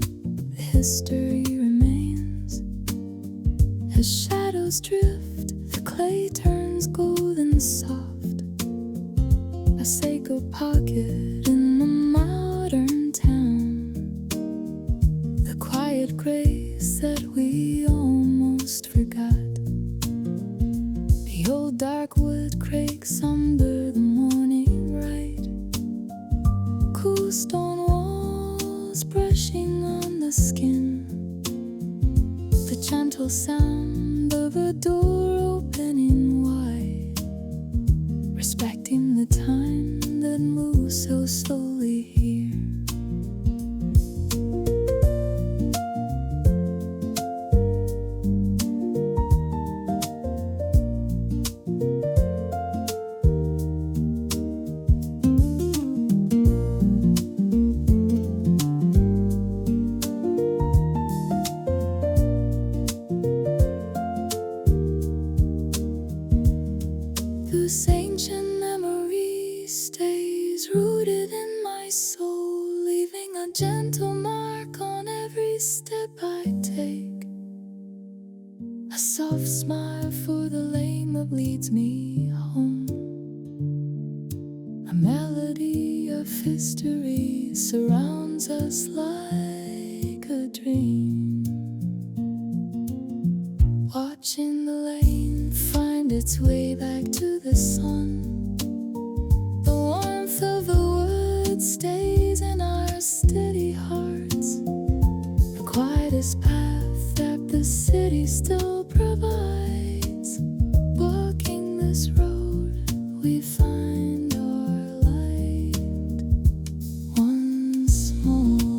the history remains. As shadows drift, the clay turns golden soft. A sacred pocket in the modern town. The quiet grace that we almost forgot. The old dark wood cracks under the morning light. Cool stone walls brushing on the skin. The gentle sound of a door opening wide, respecting the time that moves so slowly here. This ancient memory stays rooted in my soul, leaving a gentle mark on every step I take. A soft smile for the lane that leads me home. A melody of history surrounds us like a dream. Watching the lane find its way back to the sun. The warmth of the wood stays in our steady hearts. The quietest path that the city still provides. Walking this road, we find our light once more.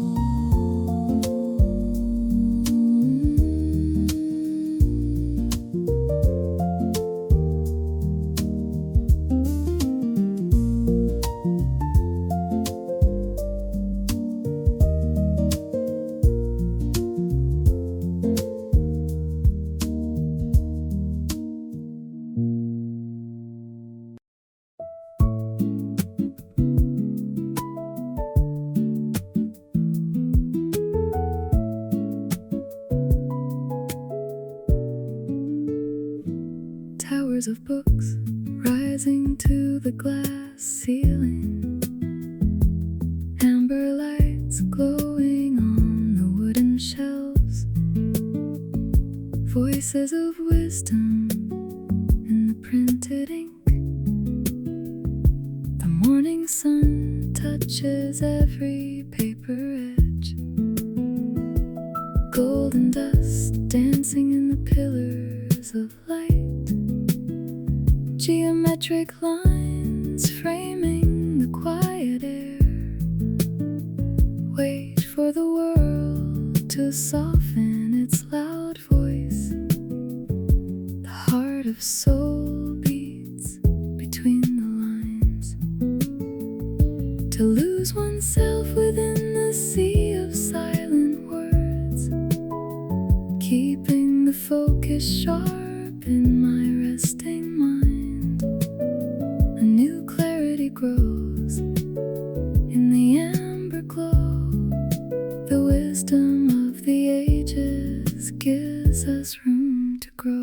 layers of books rising to the glass ceiling, amber lights glowing on the wooden shelves, voices of wisdom in the printed ink. The morning sun touches every paper edge, golden dust dancing in the pillars of light, geometric lines framing the quiet air. Wait for the world to soften its loud voice. The heart of soul beats between the lines. To lose oneself within the sea of silent words, keeping the focus sharp in my resting mind. A new clarity grows in the amber glow. The wisdom of the ages gives us room to grow.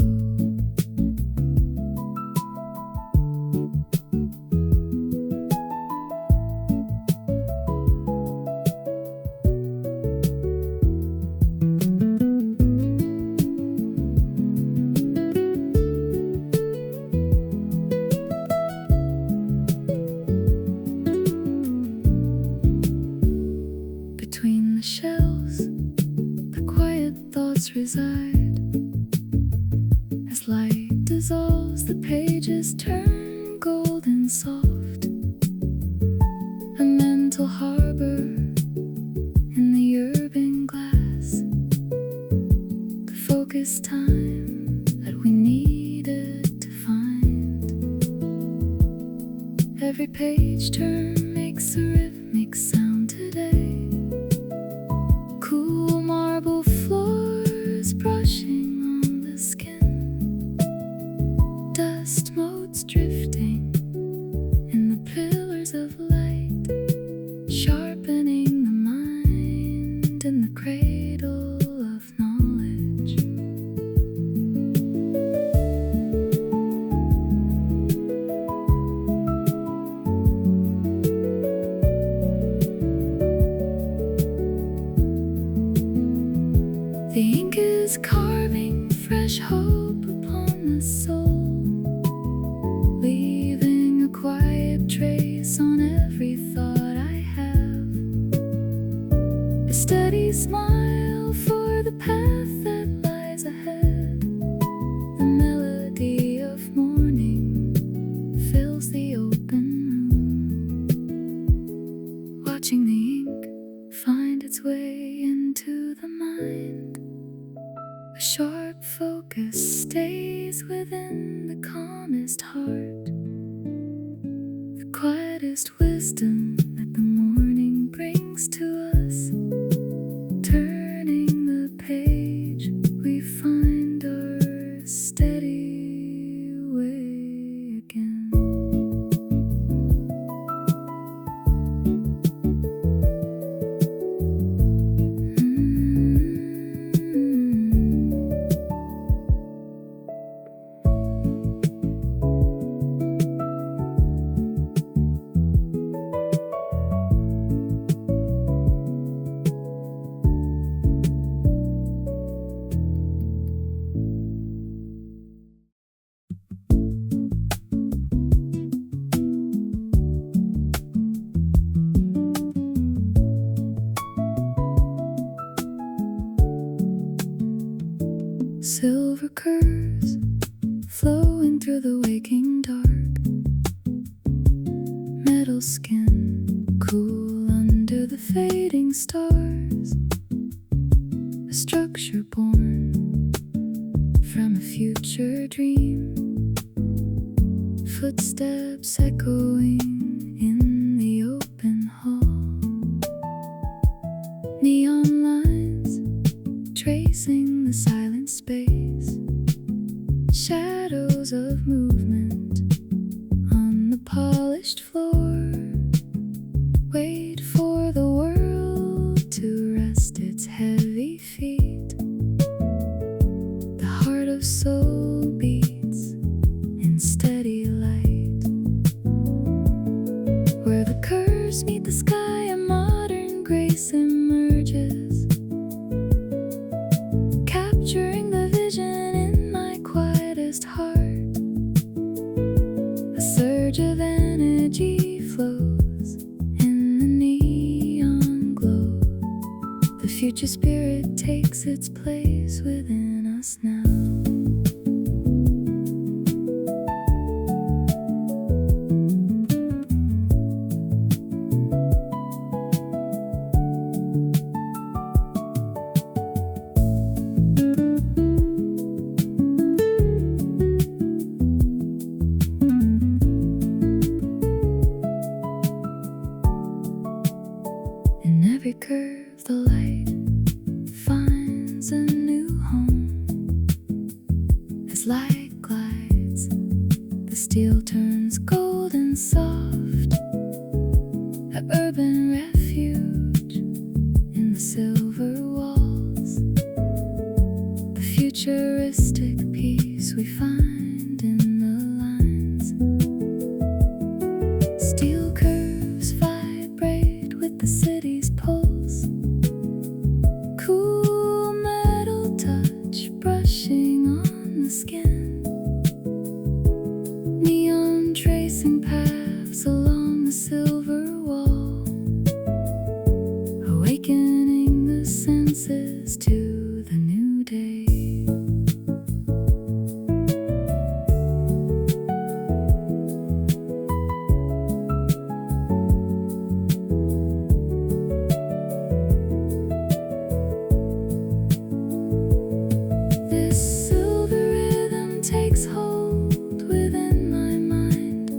Between the shelves, the quiet thoughts reside. As light dissolves, the pages turn golden soft. A mental harbor in the urban glass. The focus time that we needed to find. Every page turn makes a rhythmic sound today. Cool marble floors brushing on the skin, dust motes drifting in the pillars of light, sharpening the mind in the cradle of knowledge. The ink is carving fresh hope upon the soul, leaving a quiet trace on every thought I have. A steady smile for the path that lies ahead. The melody of morning fills the open room, watching the ink find its way into the mind. A sharp focus stays within the calmest heart, the quietest wisdom that the morning brings to us. Turning the page, we find our steady way again. Silver curves flowing through the waking dark, metal skin cool under the fading stars. A structure born from a future dream, footsteps echoing in the open hall. Neon lines tracing the silent space, shadows of movement on the polished floor. Wait for the world to rest its heavy feet. The heart of soul beats in surges, capturing the vision in my quietest heart. A surge of energy flows in the neon glow. The future spirit takes its place within us now. In every curve the light finds a new home. As light glides, the steel turns golden soft. A urban refuge in the silver walls. The futuristic peace we find in the lines. Steel curves vibrate with the city's pulse. Cool metal touch brushing on the skin. Neon tracing paths along the silver wall, awakening the senses to the new day. This silver rhythm takes hold within my mind,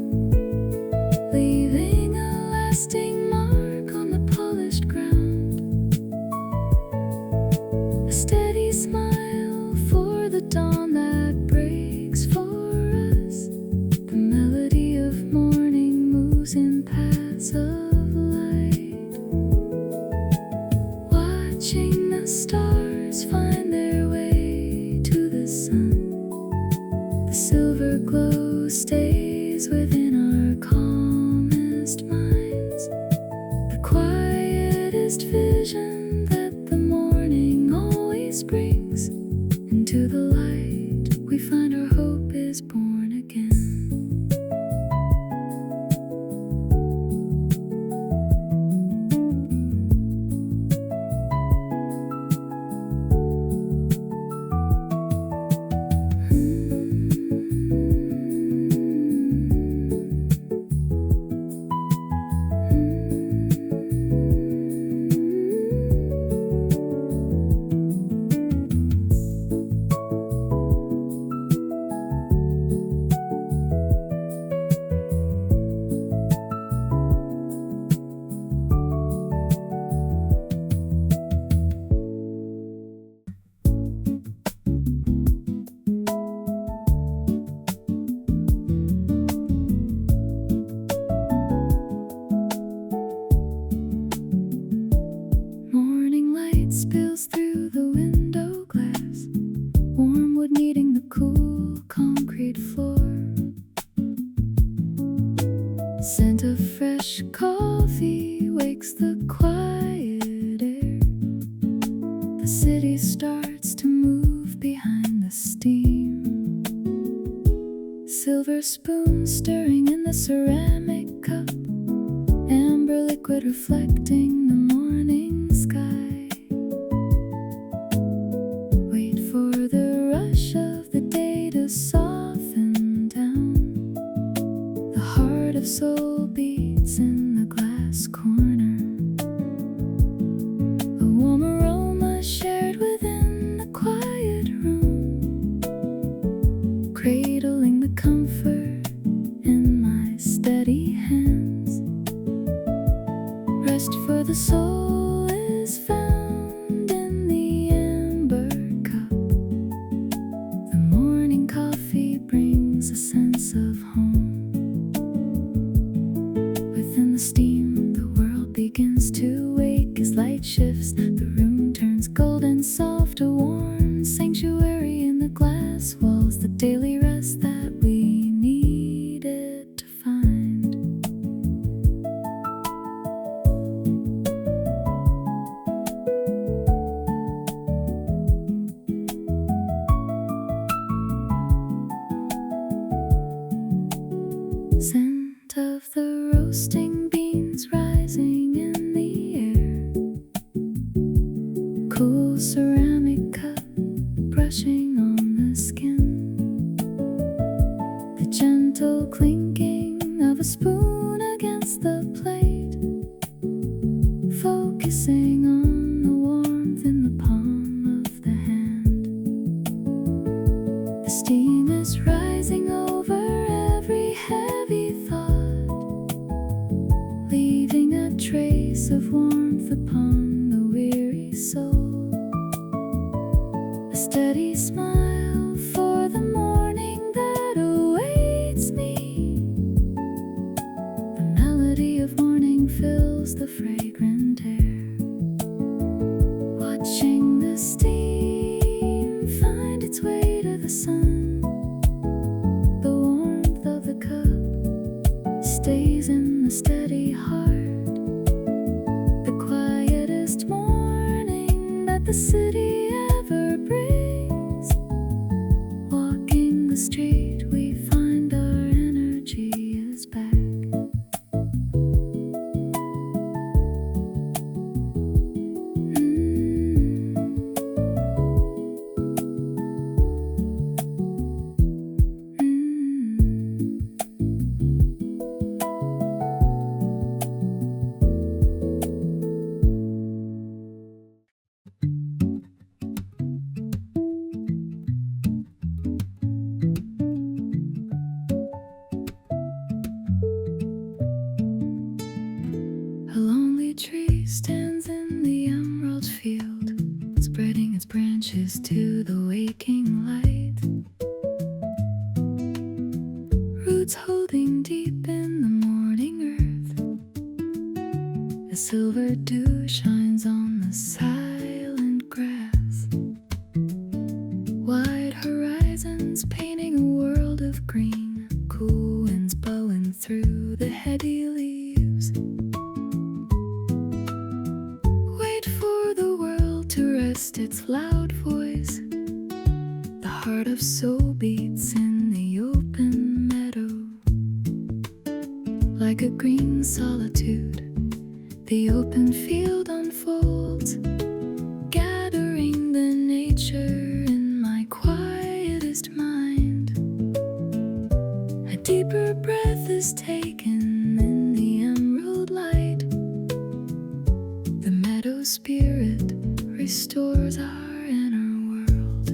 leaving a lasting mark on the polished ground. A steady smile for the dawn that breaks for us. The melody of morning moves in paths of light, watching the stars find their way to the sun. The silver glow stays within our calmest minds. The quietest vision that the morning always brings. Into the light we find our hope is born again. Morning light spills through the window glass, warm wood meeting the cool concrete floor. Scent of fresh coffee wakes the quiet air. The city starts to move behind the steam. Silver spoon stirring in the ceramic cup, amber liquid reflecting the morning sky. Wait for the rush of the day to soften down. The heart of soul beats in the glass corner. A warm aroma shared within the quiet room, cradling the comfort in my steady hands. Rest for the soul is found in the amber cup. The morning coffee brings a sense of home. Within the steam, the world begins to wake as light shifts. The room turns golden soft, a warm sanctuary in the glass walls. The daily rest that we needed to find. focusing on the warmth in the palm of the hand. The steam is rising over every heavy thought, leaving a trace of warmth upon the weary soul. A steady smile for the morning that awaits me. The melody of morning fills the fragrant air, watching the steam find its way to the sun. The warmth of the cup stays in the steady heart. The quietest morning that the city ever brings. Walking the street, we find our energy is back. A lonely tree stands in the emerald field, spreading its branches to the waking light. Roots holding deep in the morning earth. A silver dew shines on the silent grass. Wide horizons painting a world of green. Cool winds blowing through the heady leaves. Wait for the world to rest its loud voice. The heart of soul beats in the open meadow. Like a green solitude, the open field unfolds, gathering the nature in my quietest mind. A deeper breath is taken in the emerald light. The meadow spirit restores our inner world.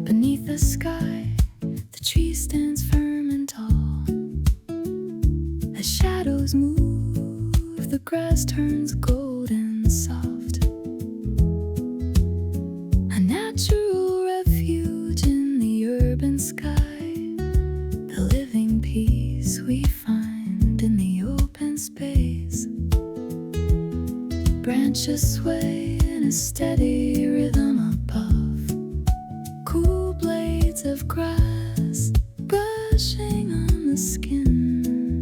Beneath the sky, the tree stands firm and tall. As shadows move, the grass turns golden soft. A natural refuge in the urban sky. The living peace we find in the open space. Branches sway in a steady rhythm above. Cool blades of grass brushing on the skin.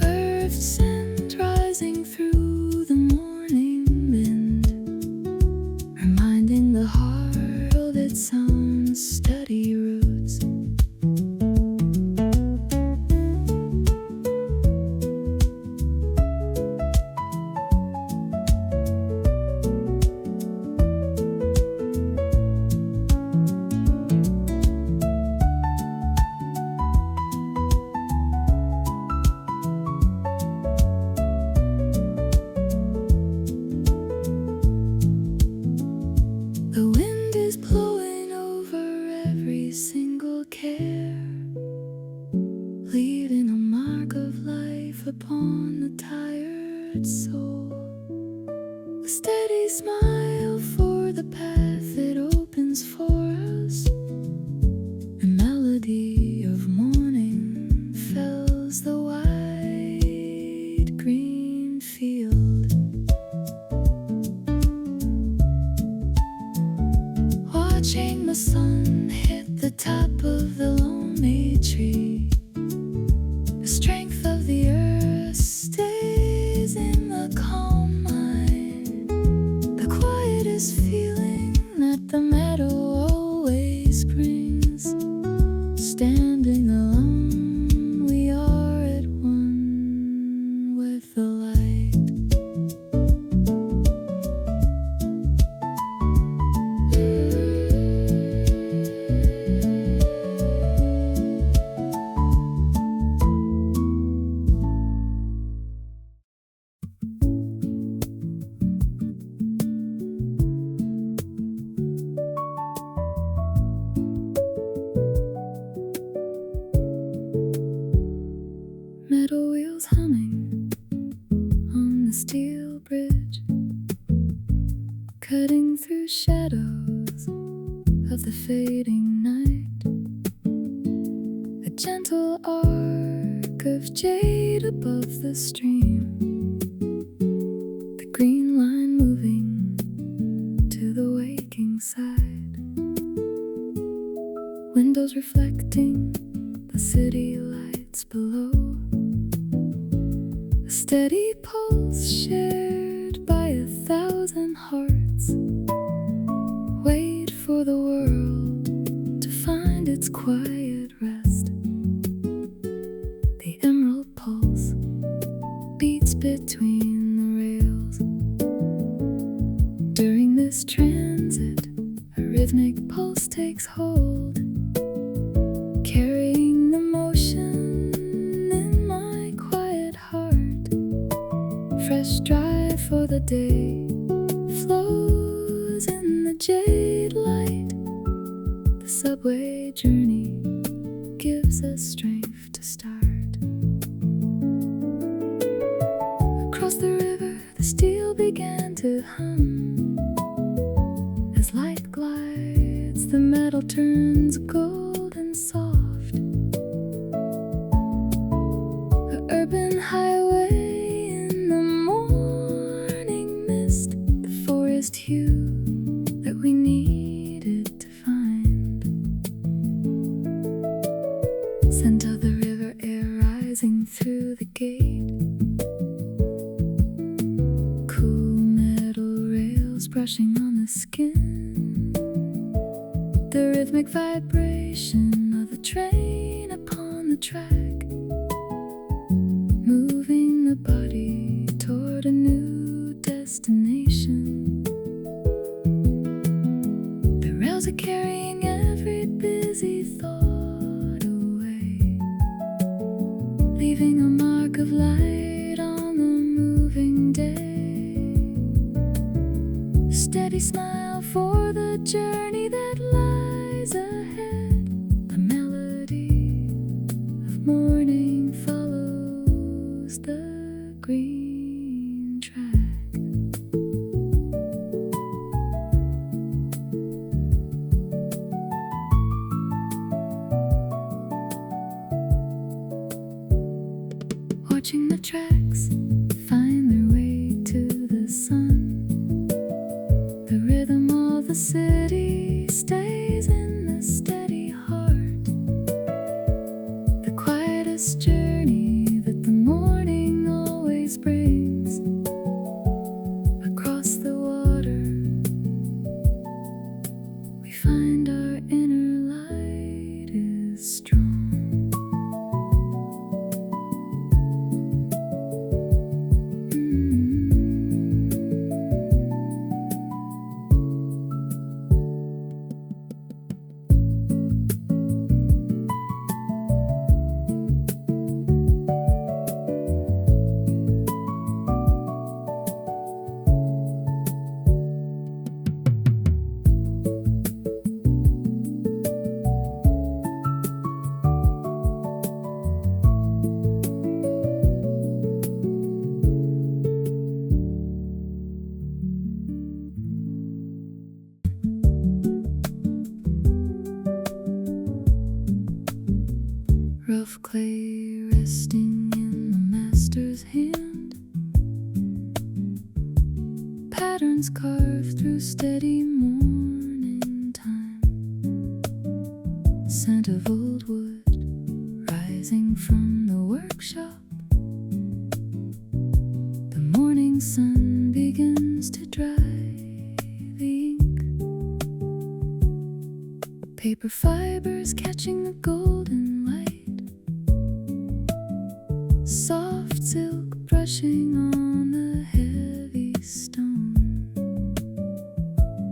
Earth scent rising through the morning wind, reminding the heart of its own steady roots. The wind is blowing over every single care, leaving a mark of life upon the tired soul. A steady smile for the path it opens for us. The melody of morning fills the wide green field. Watching the sun hit the top of the lonely tree. The strength of the earth stays in the calm mind. The quietest feeling that the meadow always brings. Standing alone, we are at one with the light. shadows of the fading night. A gentle arc of jade above the stream, the green line moving to the waking side. Windows reflecting the city lights below, a steady pulse shared by 1,000 hearts. Wait for the world to find its quiet rest. The emerald pulse beats between the rails. During this transit, a rhythmic pulse takes hold, carrying the motion in my quiet heart. Fresh drive for the day flows in the jade light. The subway journey gives us strength to start. Across the river, the steel began to hum. As light glides, the metal turns golden soft. An urban highway in the morning mist, the forest hue that we needed to find. Scent of the river air rising through the gate. Cool metal rails brushing on the skin. The rhythmic vibration of the train upon the track, moving the body toward a new destination. The rails are carrying every busy thought away, leaving a mark of light on the moving day. A steady smile for the journey that lies ahead. The melody of morning follows the green track. Watching the tracks find their way to the sun. The rhythm of the city stays in the steady heart. The quietest journey that the morning always brings. Across the water, we find our inner light is strong. Rough clay resting in the master's hand, patterns carved through steady morning time. Scent of old wood rising from the workshop. The morning sun begins to dry the ink. Paper fibers catching the golden light. Soft silk brushing on the heavy stone.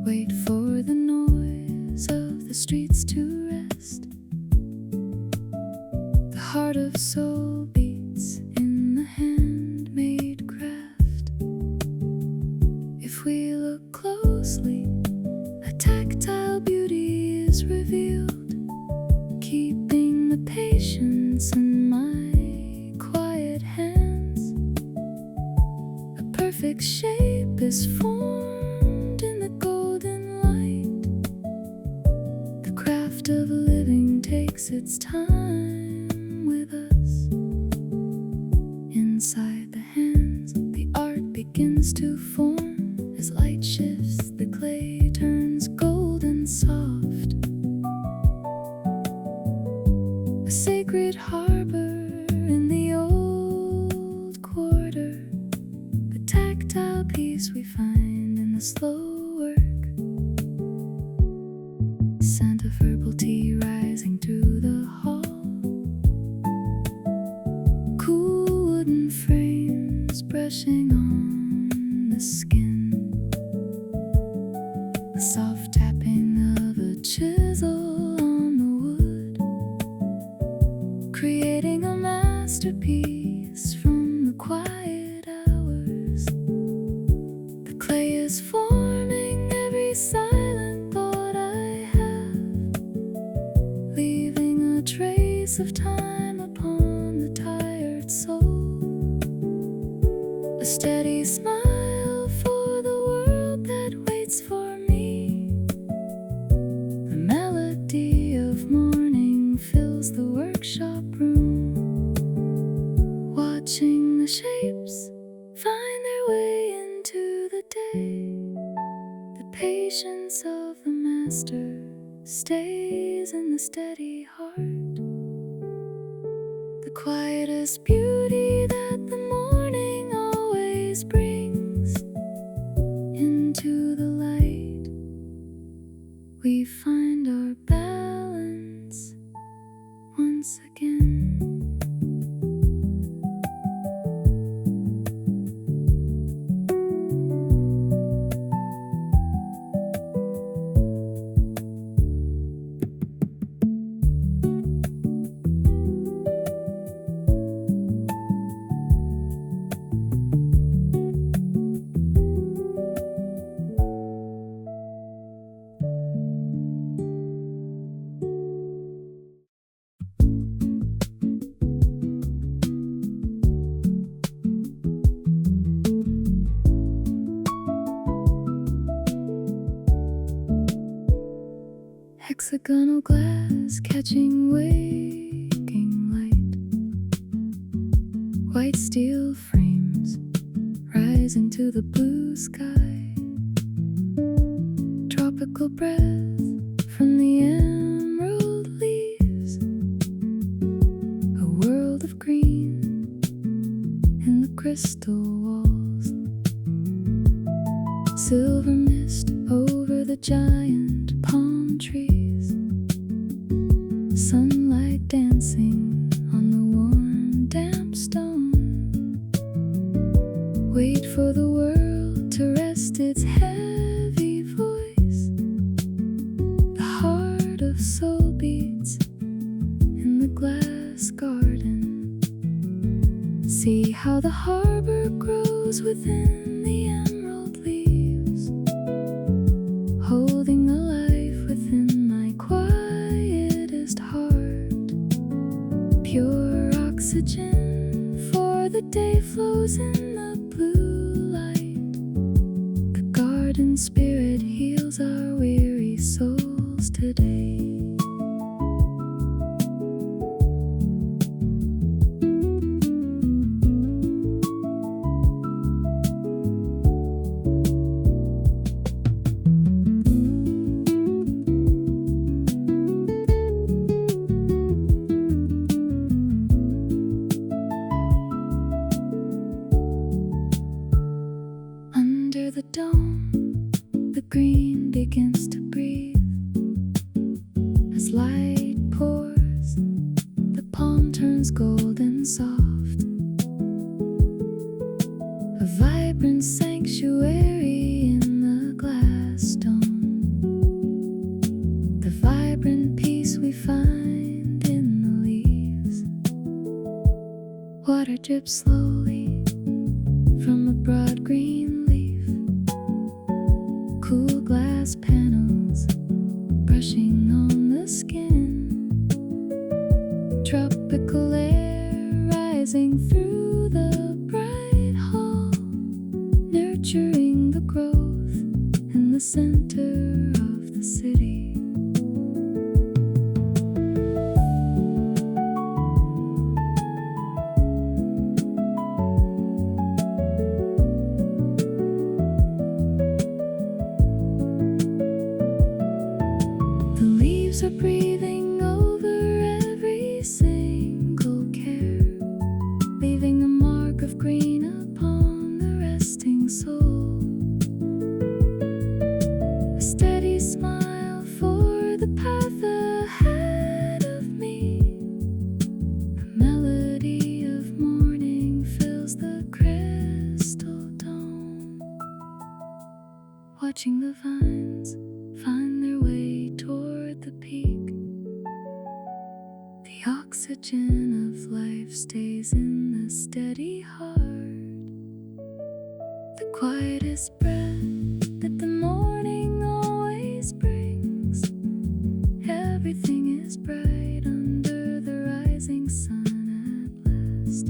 Wait for the noise of the streets to rest. The heart of soul beats in the handmade craft. If we look closely, a tactile beauty is revealed, keeping the patience in my hands. A perfect shape is formed in the golden art of living takes its time with us. Inside the hands, the art begins to form. As light shifts, the clay turns golden soft. A sacred harbor in the old quarter, the tactile peace we find in the slow work. Scent of herbal tea rising through the hall. Cool wooden frames brushing on the skin. The soft tapping of a chisel on the wood, creating a masterpiece from the quiet hours. The clay is forming every silent thought I have, leaving a trace of time upon the tired soul. A steady smile for the world that waits for me. The melody of morning fills the workshop room, watching the shapes find their way into the day. The patience of the master stays in the steady heart. The quietest beauty that the morning always brings into the light. We find our balance once again. Hexagonal glass catching waking light. White steel frames rising to the blue sky. Tropical breath from the emerald leaves. A world of green in the crystal walls. Silver mist over the giant palm trees. Sunlight dancing on the warm, damp stone. Wait for the world to rest its heavy voice. The heart of soul beats in the glass garden. See how the harbor grows within the emerald leaves, holding the life within my quietest heart. Pure oxygen for the day flows in the blue light. The garden spirit heals our weary souls today. Under the dome, the green begins to breathe. As light pours, the palm turns golden soft. A vibrant sanctuary in the glass dome. The vibrant peace we find in the leaves. Water drips slowly from a broad green leaf. Cool glass panels brushing on the skin. Tropical air rising through the bright hall, nurturing the growth in the center of the city. Leaves are breathing over every single care, leaving a mark of green upon the resting soul. A steady smile for the path ahead of me. A melody of morning fills the crystal dome. Watching the vines find their way toward the peak. The oxygen of life stays in the steady heart. The quietest breath that the morning always brings. Everything is bright under the rising sun at last.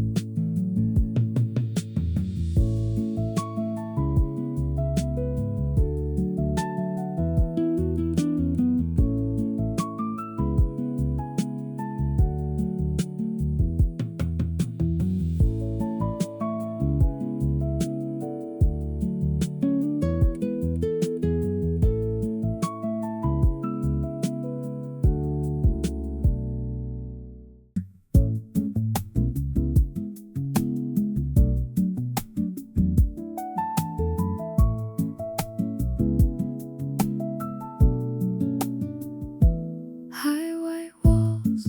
High white walls,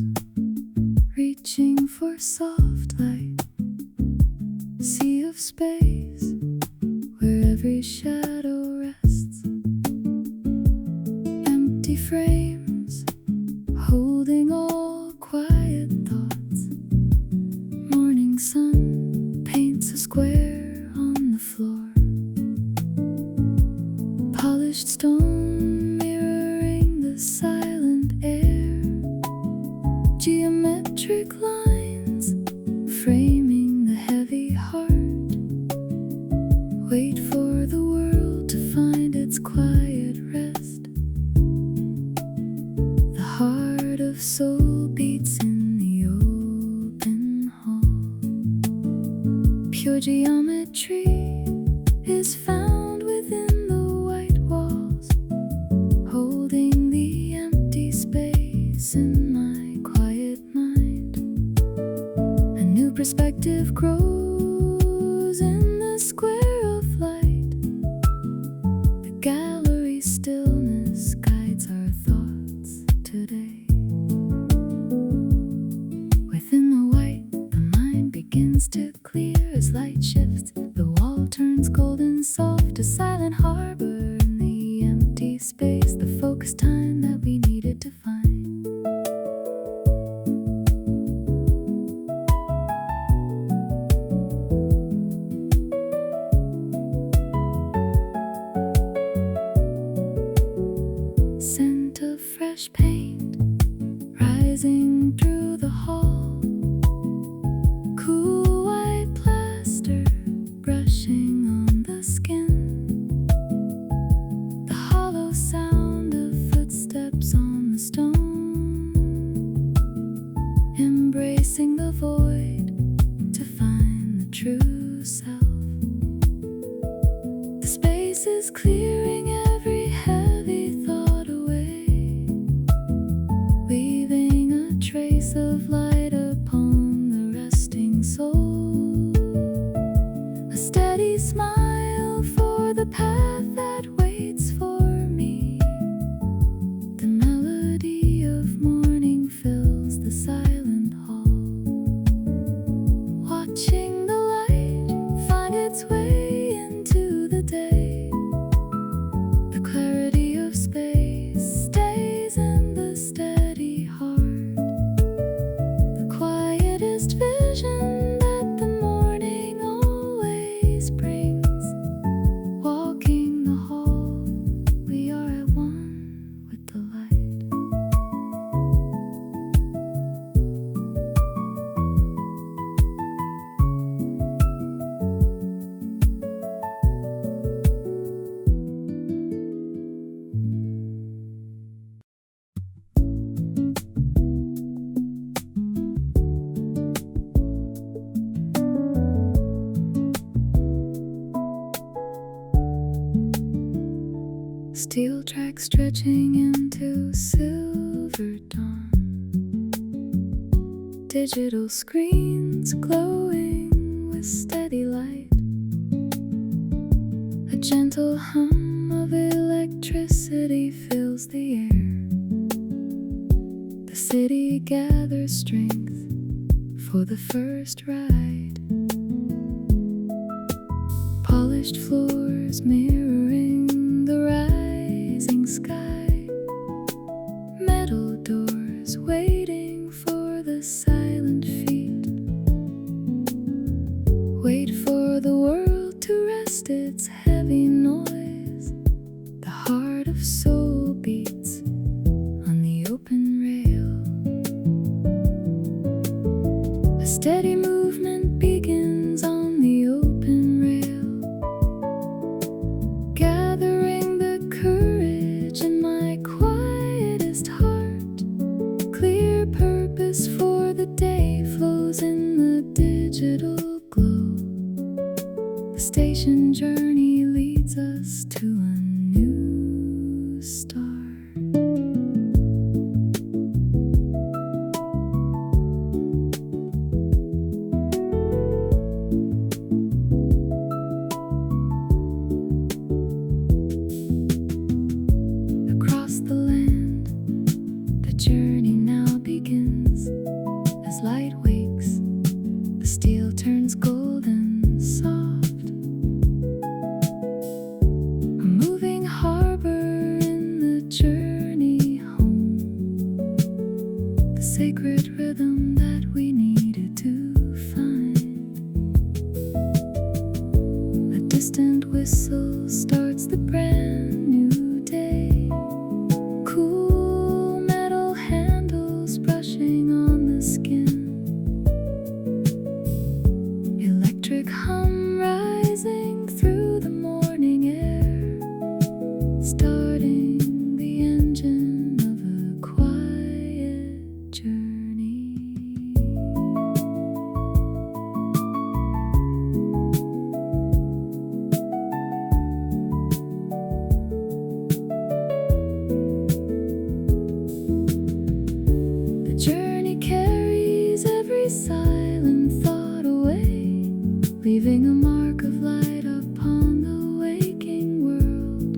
reaching for soft light. Sea of space, where every shadow rests. Empty frames, holding all quiet thoughts. Morning sun paints a square on the floor. Polished stone mirroring the silent air. Geometric lines framing the heavy heart. Wait for the world to find its quiet rest. The heart of soul beats in the open hall. Pure geometry is found within the white walls, holding the empty space in my quiet mind. A new perspective grows in the square of light. The gallery stillness guides our thoughts today. Within the white, the mind begins to clear as light shifts. The wall turns golden soft, a silent harbor in the empty space. The focused time that we needed to find. Scent of fresh paint rising through the hall. Cool white plaster brushing on the skin. The hollow sound of footsteps on the stone. Embracing the void to find the true self. The space is clearing every heavy thought away, leaving a trace of light upon the resting soul. A steady smile for the path that waits for me. The melody of morning fills the silent hall. Watching the light find its way into the day. The clarity of space stays in the steady heart. The quietest vision that the morning always brings. Walking the hall, we are at one with the light. Steel tracks stretching into silver after dawn. Digital screens glowing with steady light. A gentle hum of electricity fills the air. The city gathers strength for the first ride. Polished floors mirroring the rising sky. Metal doors waiting for the silent feet. Wait for the world to rest its heavy noise. The heart of Seoul beats on the open rail. A steady movement begins on the open rail, gathering the courage in my quietest heart. Clear purpose for the day flows in the digital glow. The station journey leads us to a new start. Across the land, the journey now begins. As light wakes, the steel turns golden soft. A moving harbor in the journey home. The sacred rhythm that we needed to find. A distant whistle starts the brand new day. Cool metal handles brushing on the skin. Electric hum rising through the morning air. Starting the engine of a quiet journey. The journey carries every silent thought away, leaving a mark of light upon the waking world.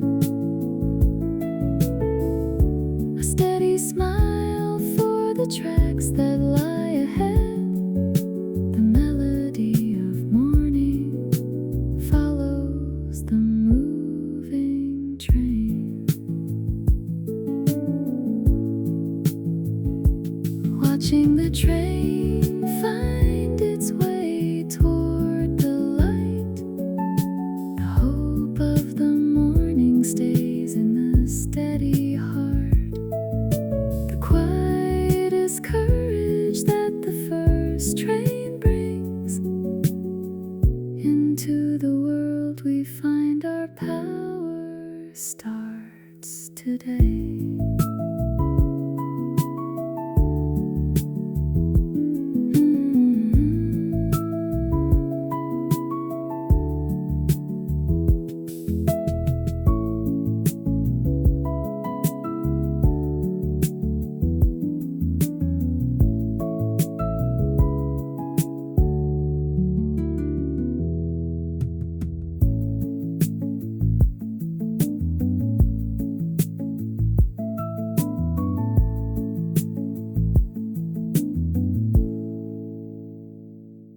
A steady smile for the tracks that lie ahead. The melody of morning follows the moving train. Watching the train find its way toward the light. The hope of the morning stays in the steady heart. The quietest curve